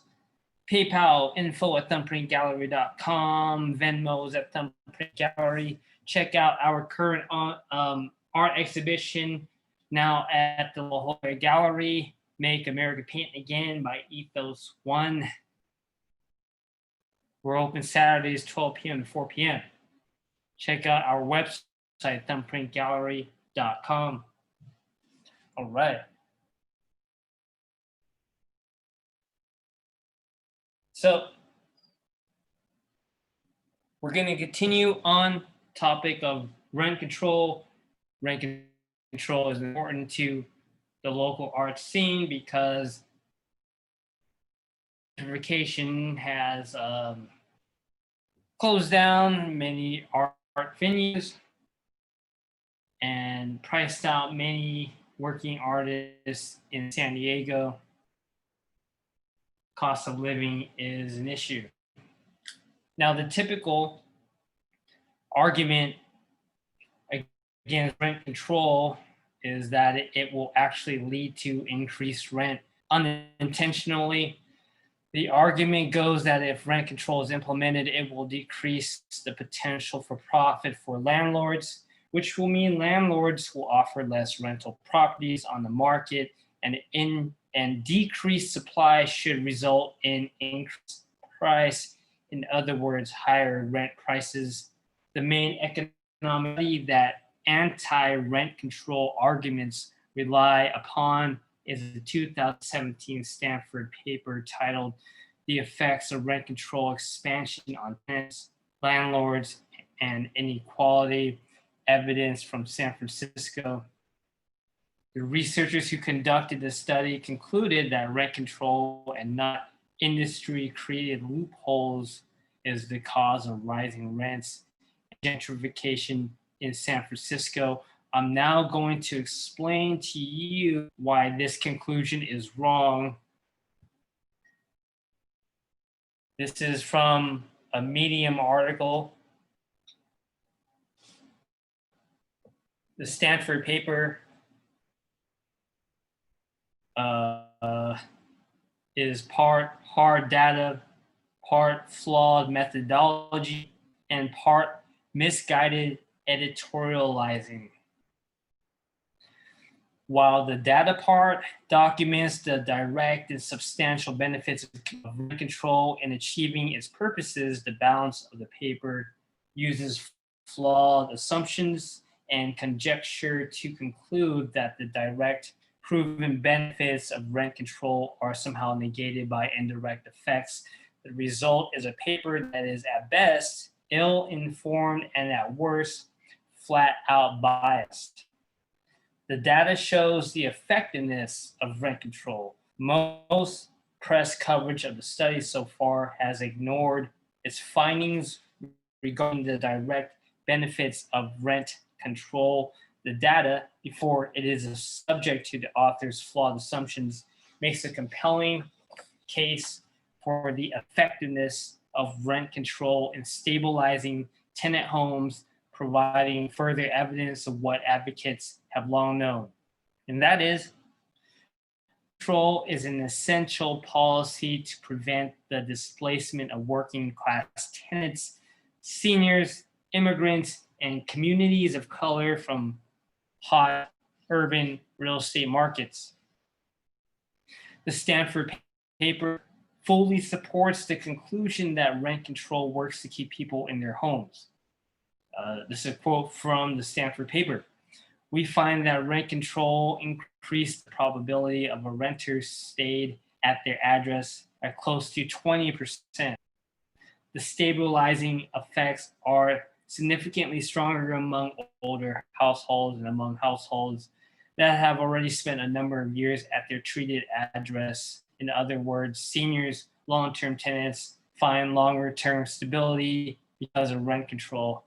PayPal info@thumbprintgallery.com. Venmo's at Thumbprint Gallery. Check out our current art exhibition now at the La Jolla Gallery. Make America Paint Again by Ethos One. We're open Saturdays, 12 p.m. to 4 p.m. Check out our website, thumbprintgallery.com. All right. So we're going to continue on topic of rent control. Rent control is important to the local art scene because gentrification has closed down many art venues and priced out many working artists in San Diego. Cost of living is an issue. Now, the typical argument against rent control is that it will actually lead to increased rent unintentionally. The argument goes that if rent control is implemented, it will decrease the potential for profit for landlords, which will mean landlords will offer less rental properties on the market, and decreased supply should result in increased price. In other words, higher rent prices. The main economic that anti-rent control arguments rely upon is the 2017 Stanford paper titled "The Effects of Rent Control Expansion on Tenants, Landlords, and Inequality: Evidence from San Francisco." The researchers who conducted the study concluded that rent control and not industry-created loopholes is the cause of rising rents and gentrification in San Francisco. I'm now going to explain to you why this conclusion is wrong. This is from a Medium article. The Stanford paper is part hard data, part flawed methodology, and part misguided editorializing. While the data part documents the direct and substantial benefits of rent control in achieving its purposes, the balance of the paper uses flawed assumptions and conjecture to conclude that the direct proven benefits of rent control are somehow negated by indirect effects. The result is a paper that is at best ill-informed and at worst flat out biased. The data shows the effectiveness of rent control. Most press coverage of the study so far has ignored its findings regarding the direct benefits of rent control. The data, before it is subject to the author's flawed assumptions, makes a compelling case for the effectiveness of rent control in stabilizing tenant homes, providing further evidence of what advocates have long known. And that is, control is an essential policy to prevent the displacement of working class tenants, seniors, immigrants, and communities of color from hot urban real estate markets. The Stanford paper fully supports the conclusion that rent control works to keep people in their homes. This is a quote from the Stanford paper. "We find that rent control increased the probability of a renter stayed at their address by close to 20%. The stabilizing effects are significantly stronger among older households and among households that have already spent a number of years at their treated address. In other words, seniors, long-term tenants find longer-term stability because of rent control.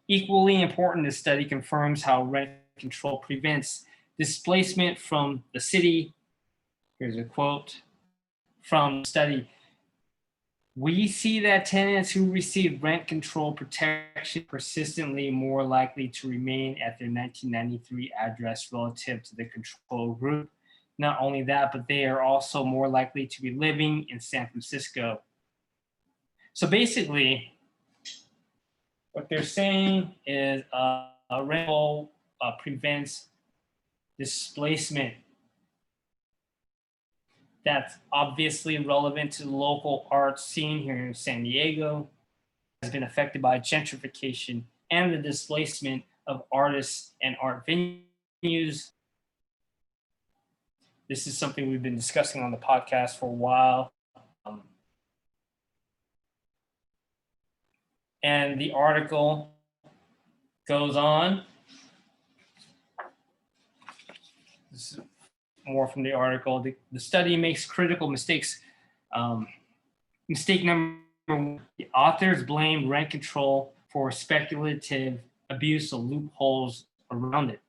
Equally important, the study confirms how rent control prevents displacement from the city. Here's a quote from the study. We see that tenants who receive rent control protection persistently more likely to remain at their 1993 address relative to the control group. Not only that, but they are also more likely to be living in San Francisco. So basically, what they're saying is a rental prevents displacement. That's obviously relevant to the local art scene here in San Diego, has been affected by gentrification and the displacement of artists and art venues. This is something we've been discussing on the podcast for a while. And the article goes on. This is more from the article. The study makes critical mistakes. Mistake number one, the authors blame rent control for speculative abuse of loopholes around it.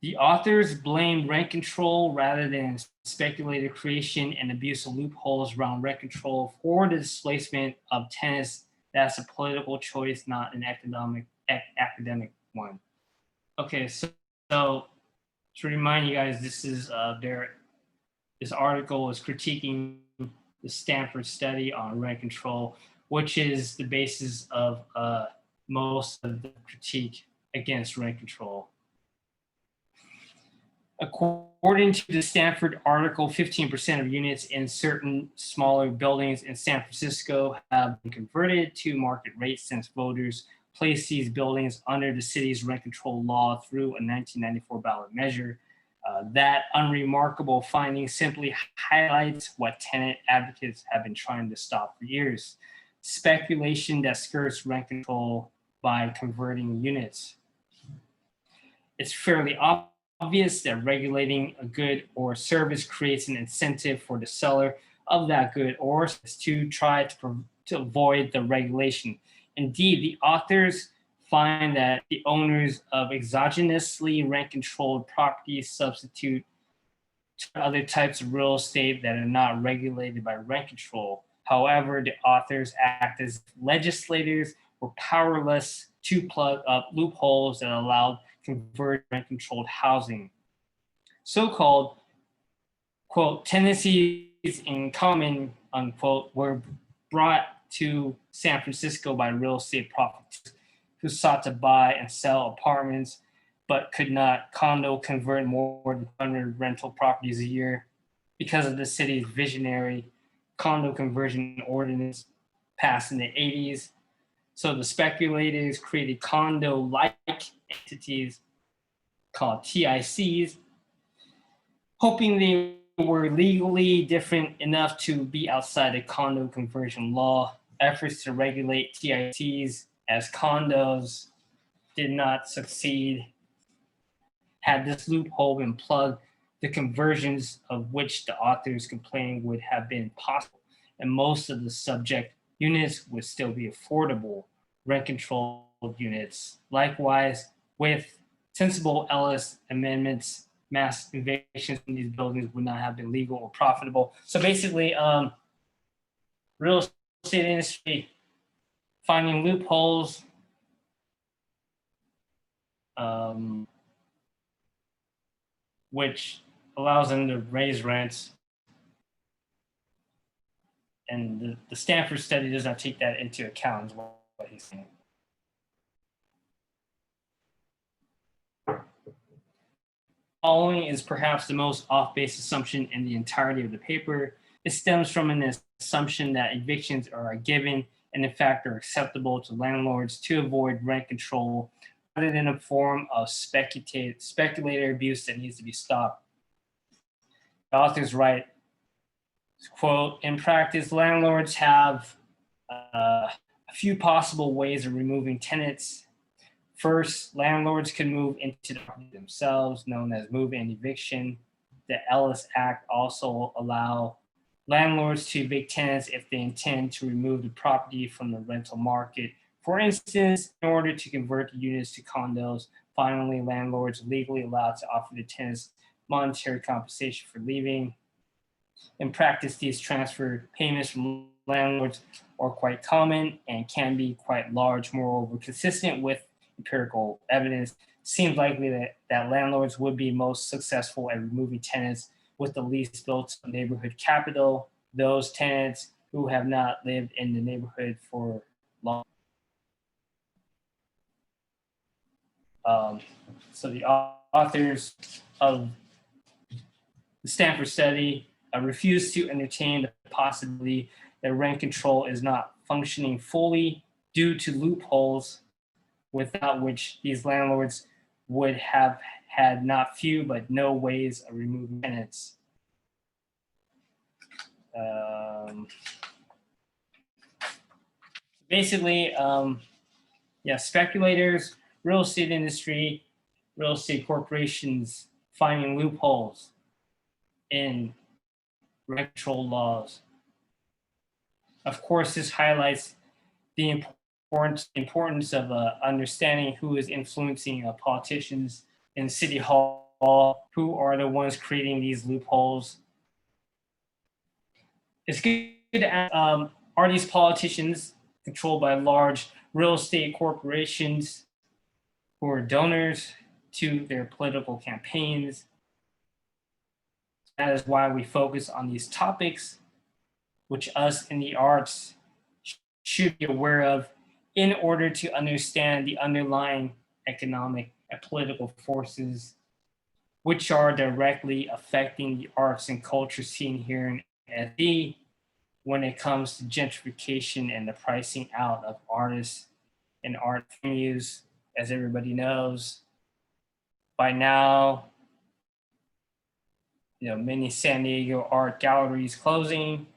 The authors blame rent control rather than speculative creation and abuse of loopholes around rent control for the displacement of tenants. That's a political choice, not an academic one. Okay, so to remind you guys, this is this article is critiquing the Stanford study on rent control, which is the basis of most of the critique against rent control. According to the Stanford article, 15% of units in certain smaller buildings in San Francisco have been converted to market rates since voters placed these buildings under the city's rent control law through a 1994 ballot measure. That unremarkable finding simply highlights what tenant advocates have been trying to stop for years: speculation that skirts rent control by converting units. It's fairly obvious that regulating a good or service creates an incentive for the seller of that good or service to try to avoid the regulation. Indeed, the authors find that the owners of exogenously rent-controlled properties substitute to other types of real estate that are not regulated by rent control. However, the authors act as legislators were powerless to plug up loopholes that allowed converted rent-controlled housing. So-called, quote, tendencies in common, unquote, were brought to San Francisco by real estate properties who sought to buy and sell apartments but could not condo convert more than 100 rental properties a year because of the city's visionary condo conversion ordinance passed in the 80s. So the speculators created condo-like entities called TICs, hoping they were legally different enough to be outside the condo conversion law. Efforts to regulate TICs as condos did not succeed. Had this loophole been plugged, the conversions of which the authors complained would have been possible, and most of the subject units would still be affordable rent-controlled units. Likewise, with sensible Ellis amendments, mass evictions from these buildings would not have been legal or profitable. So basically, real estate industry finding loopholes, which allows them to raise rents. And the Stanford study does not take that into account, is what he's saying. Following is perhaps the most off-base assumption in the entirety of the paper. It stems from an assumption that evictions are a given and in fact are acceptable to landlords to avoid rent control rather than a form of speculator abuse that needs to be stopped. authors write, quote, "In practice, landlords have a few possible ways of removing tenants. First, landlords can move into the property themselves, known as move-in eviction. The Ellis Act also allow landlords to evict tenants if they intend to remove the property from the rental market. For instance, in order to convert the units to condos. Finally, landlords are legally allowed to offer the tenants monetary compensation for leaving. In practice, these transfer payments from landlords are quite common and can be quite large. Moreover, consistent with empirical evidence, seems likely that landlords would be most successful at removing tenants with the least built neighborhood capital, those tenants who have not lived in the neighborhood for long." So the authors of the Stanford study refuse to entertain the possibility that rent control is not functioning fully due to loopholes without which these landlords would have had not few but no ways of removing tenants. Basically, speculators, real estate industry, real estate corporations finding loopholes in rent control laws. Of course, this highlights the importance of understanding who is influencing politicians in City Hall, who are the ones creating these loopholes. It's good to ask, are these politicians controlled by large real estate corporations who are donors to their political campaigns? That is why we focus on these topics, which us in the arts should be aware of in order to understand the underlying economic and political forces which are directly affecting the arts and culture scene here in SD when it comes to gentrification and the pricing out of artists and art venues. As everybody knows, by now, many San Diego art galleries closing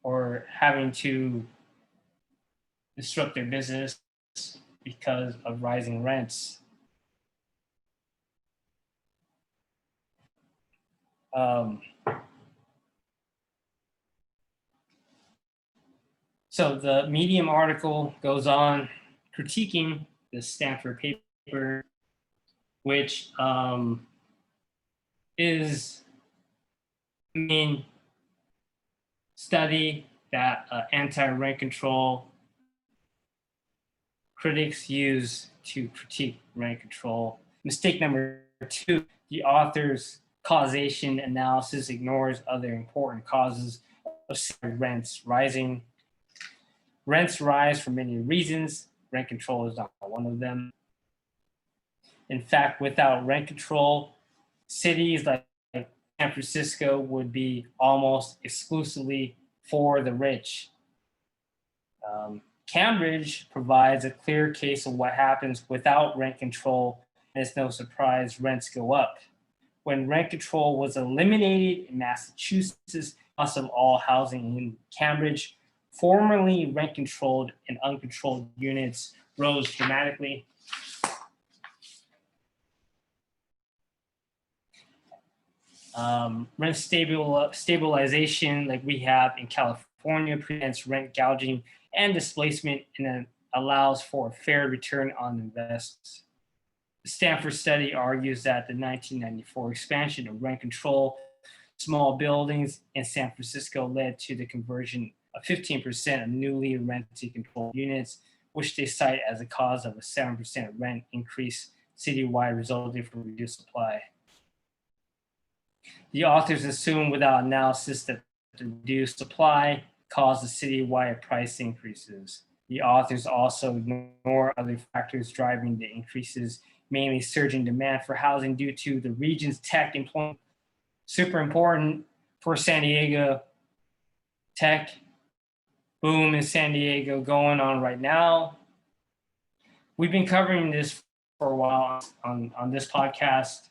or having to disrupt their business because of rising rents. So the Medium article goes on critiquing the Stanford paper, which is the main study that anti-rent control critics use to critique rent control. Mistake number 2, the author's causation analysis ignores other important causes of rents rising. Rents rise for many reasons. Rent control is not one of them. In fact, without rent control, cities like San Francisco would be almost exclusively for the rich. Cambridge provides a clear case of what happens without rent control, and it's no surprise rents go up. When rent control was eliminated in Massachusetts, cost of all housing in Cambridge, formerly rent-controlled and uncontrolled units rose dramatically. Rent stabilization, like we have in California, prevents rent gouging and displacement and allows for a fair return on investments. The Stanford study argues that the 1994 expansion of rent control small buildings in San Francisco led to the conversion of 15% of newly rented controlled units, which they cite as a cause of a 7% rent increase citywide resulting from reduced supply. The authors assume without analysis that the reduced supply caused the citywide price increases. The authors also ignore other factors driving the increases, mainly surging demand for housing due to the region's tech employment. Super important for San Diego. Tech boom in San Diego going on right now. We've been covering this for a while on this podcast.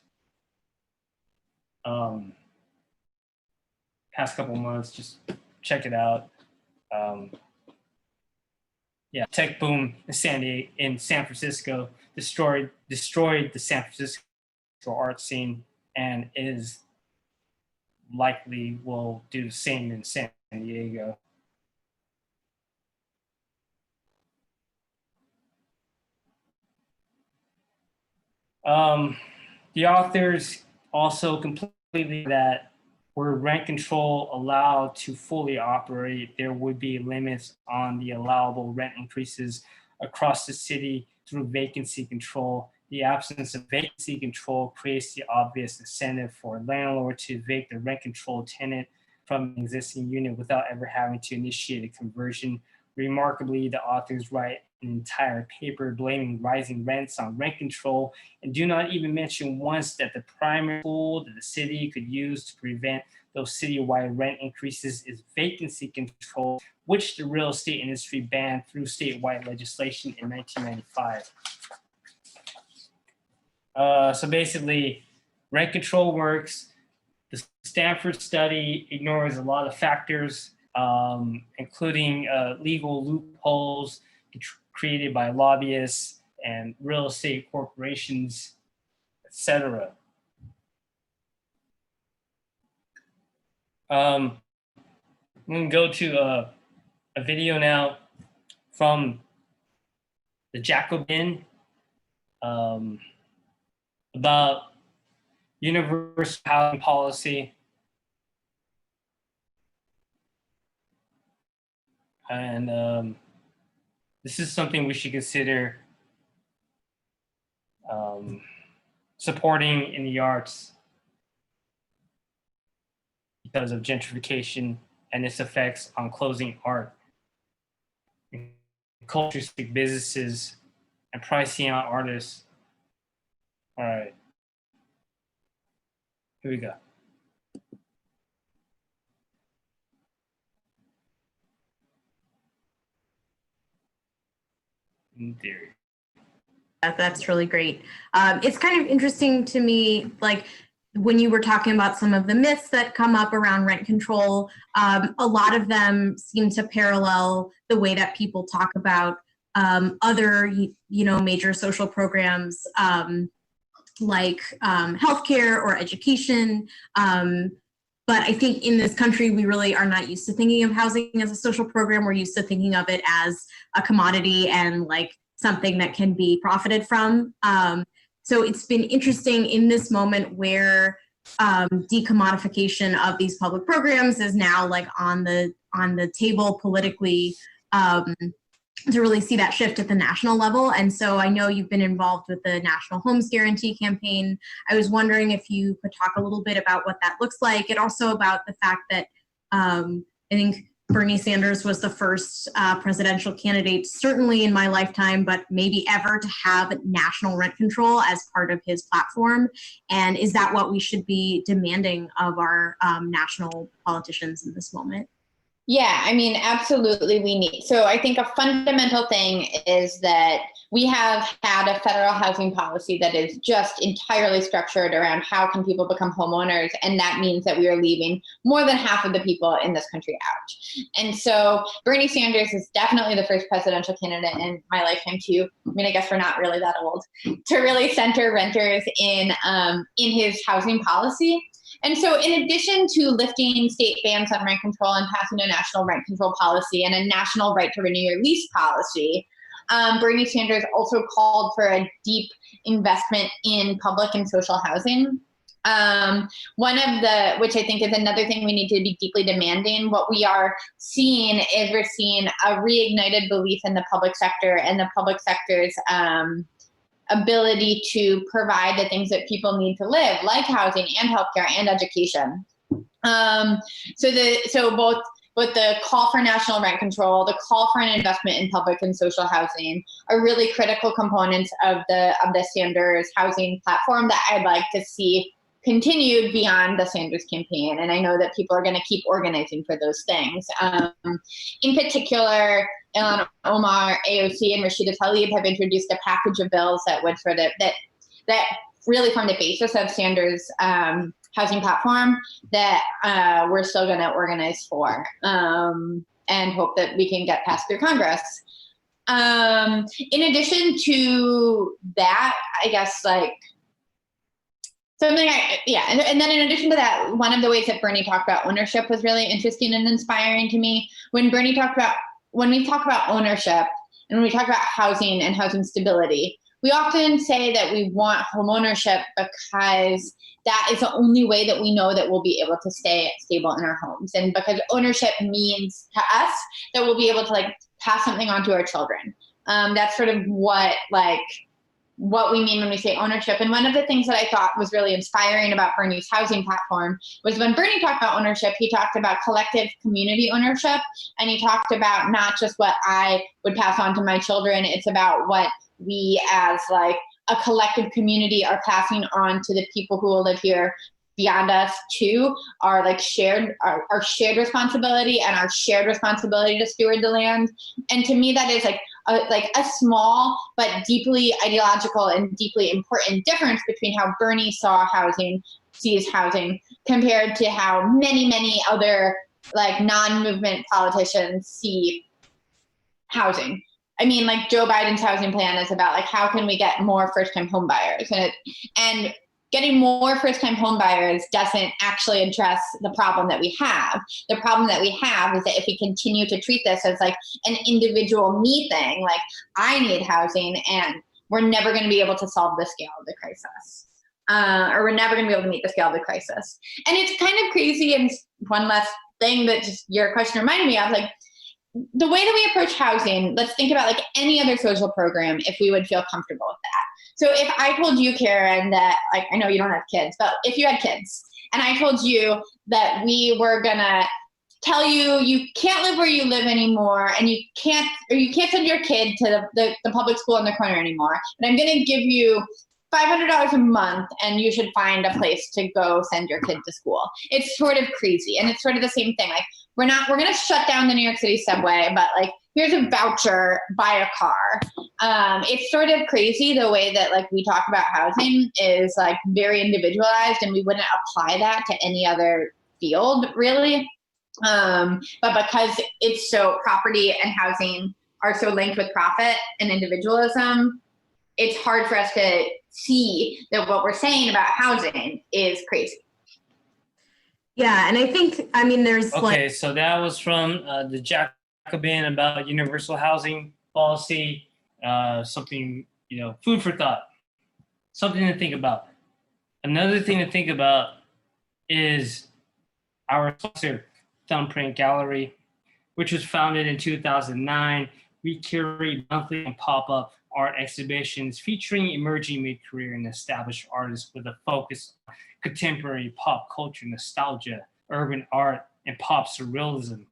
past couple months. Just check it out. Yeah, tech boom in San Francisco destroyed the San Francisco art scene, and is likely will do the same in San Diego. The authors also completely that were rent control allowed to fully operate, there would be limits on the allowable rent increases across the city through vacancy control. The absence of vacancy control creates the obvious incentive for a landlord to evict the rent control tenant from an existing unit without ever having to initiate a conversion. Remarkably, the authors write an entire paper blaming rising rents on rent control and do not even mention once that the primary tool that the city could use to prevent those citywide rent increases is vacancy control, which the real estate industry banned through statewide legislation in 1995. So basically, rent control works. The Stanford study ignores a lot of factors, including legal loopholes created by lobbyists and real estate corporations, etc. I'm going to go to a video now from the Jacobin about universal housing policy. And this is something we should consider supporting in the arts because of gentrification and its effects on closing art, culture-specific businesses, and pricing out artists. All right, here we go. In theory. That's really great. It's kind of interesting to me, like when you were talking about some of the myths that come up around rent control, a lot of them seem to parallel the way that people talk about other, major social programs like healthcare or education. But I think in this country, we really are not used to thinking of housing as a social program. We're used to thinking of it as a commodity and like something that can be profited from. So it's been interesting in this moment where decommodification of these public programs is now like on the table politically, to really see that shift at the national level. And so I know you've been involved with the National Homes Guarantee campaign. I was wondering if you could talk a little bit about what that looks like, and also about the fact that I think Bernie Sanders was the first presidential candidate, certainly in my lifetime, but maybe ever, to have national rent control as part of his platform. And is that what we should be demanding of our national politicians in this moment? Yeah, I mean, absolutely we need. So I think a fundamental thing is that we have had a federal housing policy that is just entirely structured around how can people become homeowners. And that means that we are leaving more than half of the people in this country out. And so Bernie Sanders is definitely the first presidential candidate in my lifetime too. I mean, I guess we're not really that old, to really center renters in his housing policy. And so in addition to lifting state bans on rent control and passing a national rent control policy and a national right to renew your lease policy, Bernie Sanders also called for a deep investment in public and social housing. Which I think is another thing we need to be deeply demanding. What we are seeing is we're seeing a reignited belief in the public sector and the public sector's ability to provide the things that people need to live, like housing and healthcare and education. So both the call for national rent control, the call for an investment in public and social housing are really critical components of the Sanders housing platform that I'd like to see continued beyond the Sanders campaign. And I know that people are going to keep organizing for those things. In particular, Ilhan Omar, AOC, and Rashida Tlaib have introduced a package of bills that would that really form the basis of Sanders' housing platform that we're still going to organize for, and hope that we can get passed through Congress. In addition to that, I guess like something and then in addition to that, one of the ways that Bernie talked about ownership was really interesting and inspiring to me. When we talk about ownership and when we talk about housing and housing stability, we often say that we want home ownership because that is the only way that we know that we'll be able to stay stable in our homes. And because ownership means to us that we'll be able to like pass something on to our children. That's sort of what we mean when we say ownership. And one of the things that I thought was really inspiring about Bernie's housing platform was when Bernie talked about ownership, he talked about collective community ownership. And he talked about not just what I would pass on to my children, it's about what we as like a collective community are passing on to the people who will live here beyond us too, our like our shared responsibility and our shared responsibility to steward the land. And to me, that is like a small but deeply ideological and deeply important difference between how Bernie sees housing compared to how many other like non-movement politicians see housing. I mean, like Joe Biden's housing plan is about like how can we get more first-time home buyers, and getting more first-time home buyers doesn't actually address the problem that we have. The problem that we have is that if we continue to treat this as like an individual me thing, like I need housing, and we're never going to be able to solve the scale of the crisis, or we're never going to be able to meet the scale of the crisis. And it's kind of crazy. And one last thing that just your question reminded me of, like, the way that we approach housing, let's think about like any other social program if we would feel comfortable with that. So if I told you, Karen, that like, I know you don't have kids, but if you had kids and I told you that we were gonna tell you, you can't live where you live anymore and you can't send your kid to the public school on the corner anymore, but I'm gonna give you $500 a month and you should find a place to go send your kid to school. It's sort of crazy. And it's sort of the same thing. Like we're going to shut down the New York City subway, but like, here's a voucher, buy a car. It's sort of crazy the way that like we talk about housing is like very individualized, and we wouldn't apply that to any other field really. But because it's so property and housing are so linked with profit and individualism, it's hard for us to see that what we're saying about housing is crazy. Yeah, and I think, I mean, there's okay, so that was from the Jacobin about universal housing policy, something, food for thought, something to think about. Another thing to think about is our sponsor, Thumbprint Gallery, which was founded in 2009. We curate monthly and pop-up art exhibitions featuring emerging mid-career and established artists with a focus on contemporary pop culture, nostalgia, urban art, and pop surrealism.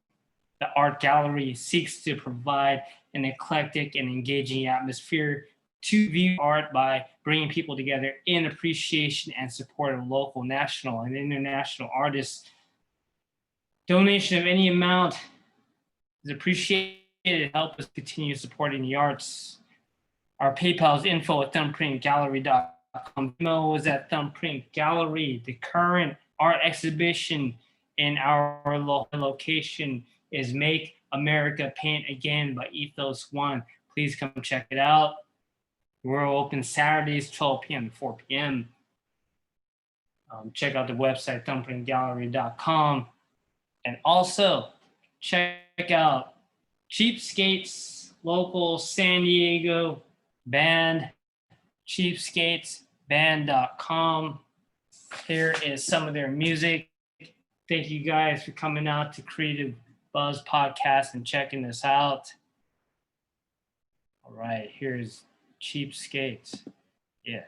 The art gallery seeks to provide an eclectic and engaging atmosphere to view art by bringing people together in appreciation and support of local, national, and international artists. Donation of any amount is appreciated to help us continue supporting the arts. Our PayPal is info@thumbprintgallery.com. Venmo is at Thumbprint Gallery. The current art exhibition in our location is Make America Paint Again by Ethos One. Please come check it out. We're open Saturdays, 12 p.m. to 4 p.m. Check out the website, thumbprintgallery.com. And also check out Cheapskates, local San Diego band, cheapskatesband.com. Here is some of their music. Thank you guys for coming out to Creative Buzz Podcast and checking this out. All right, here's Cheapskates. Yeah.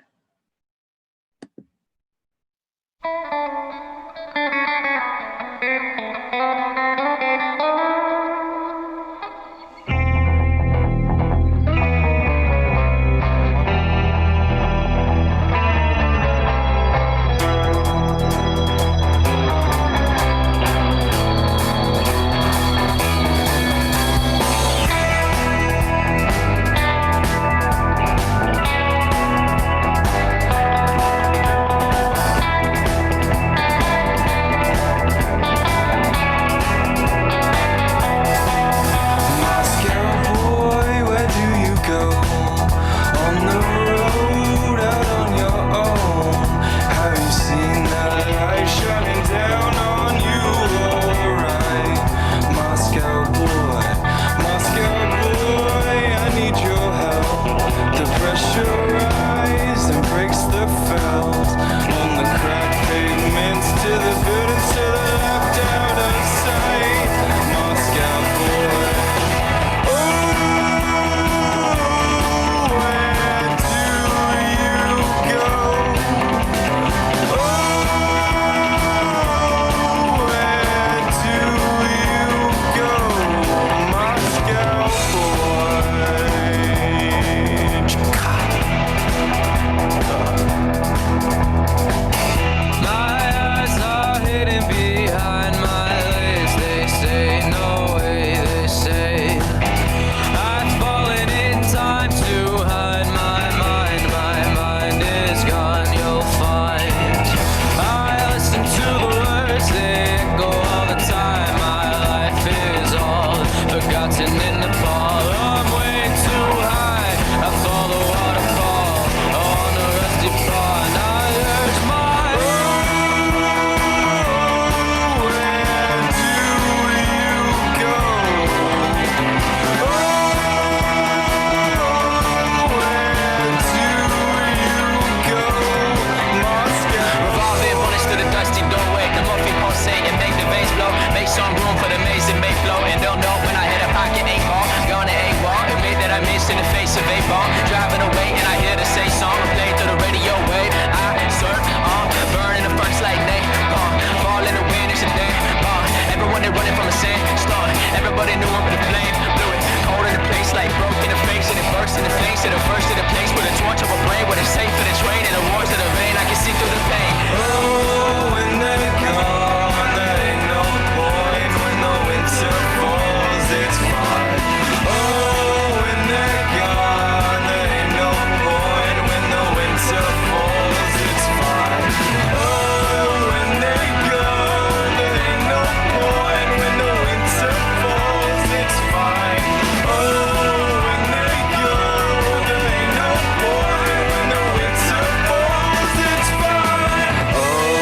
sand, start. Everybody knew I'm the flame, blew it. Cold in the place, like broke in the face, and it burst in the face, and it burst in the place. With a torch of a blade, when it's safe for the train, and the wars of the vein, I can see through the pain. Oh, when they're gone, there ain't no point. When the winter falls, it's fine. Oh, when they're gone, there ain't no point. When the winter falls, it's fine. Oh, when they're gone, there ain't no point. When the winter falls, it's fine. Oh, when they're gone, there ain't no point. When the winter falls, it's fine. Oh,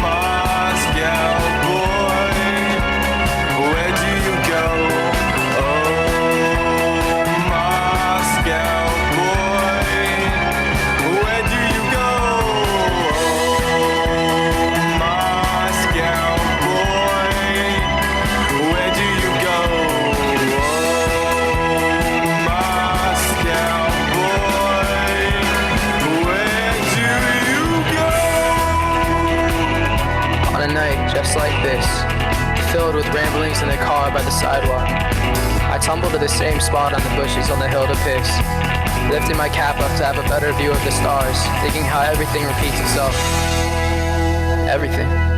Moscow boy, where do you go? Oh, Moscow boy, where do you go? Oh, Moscow boy, where do you go? Oh, Moscow boy, where do you go? On a night just like this, filled with ramblings in the car by the sidewalk, I tumbled to the same spot on the bushes on the hill to piss, lifting my cap up to have a better view of the stars, thinking how everything repeats itself. Everything.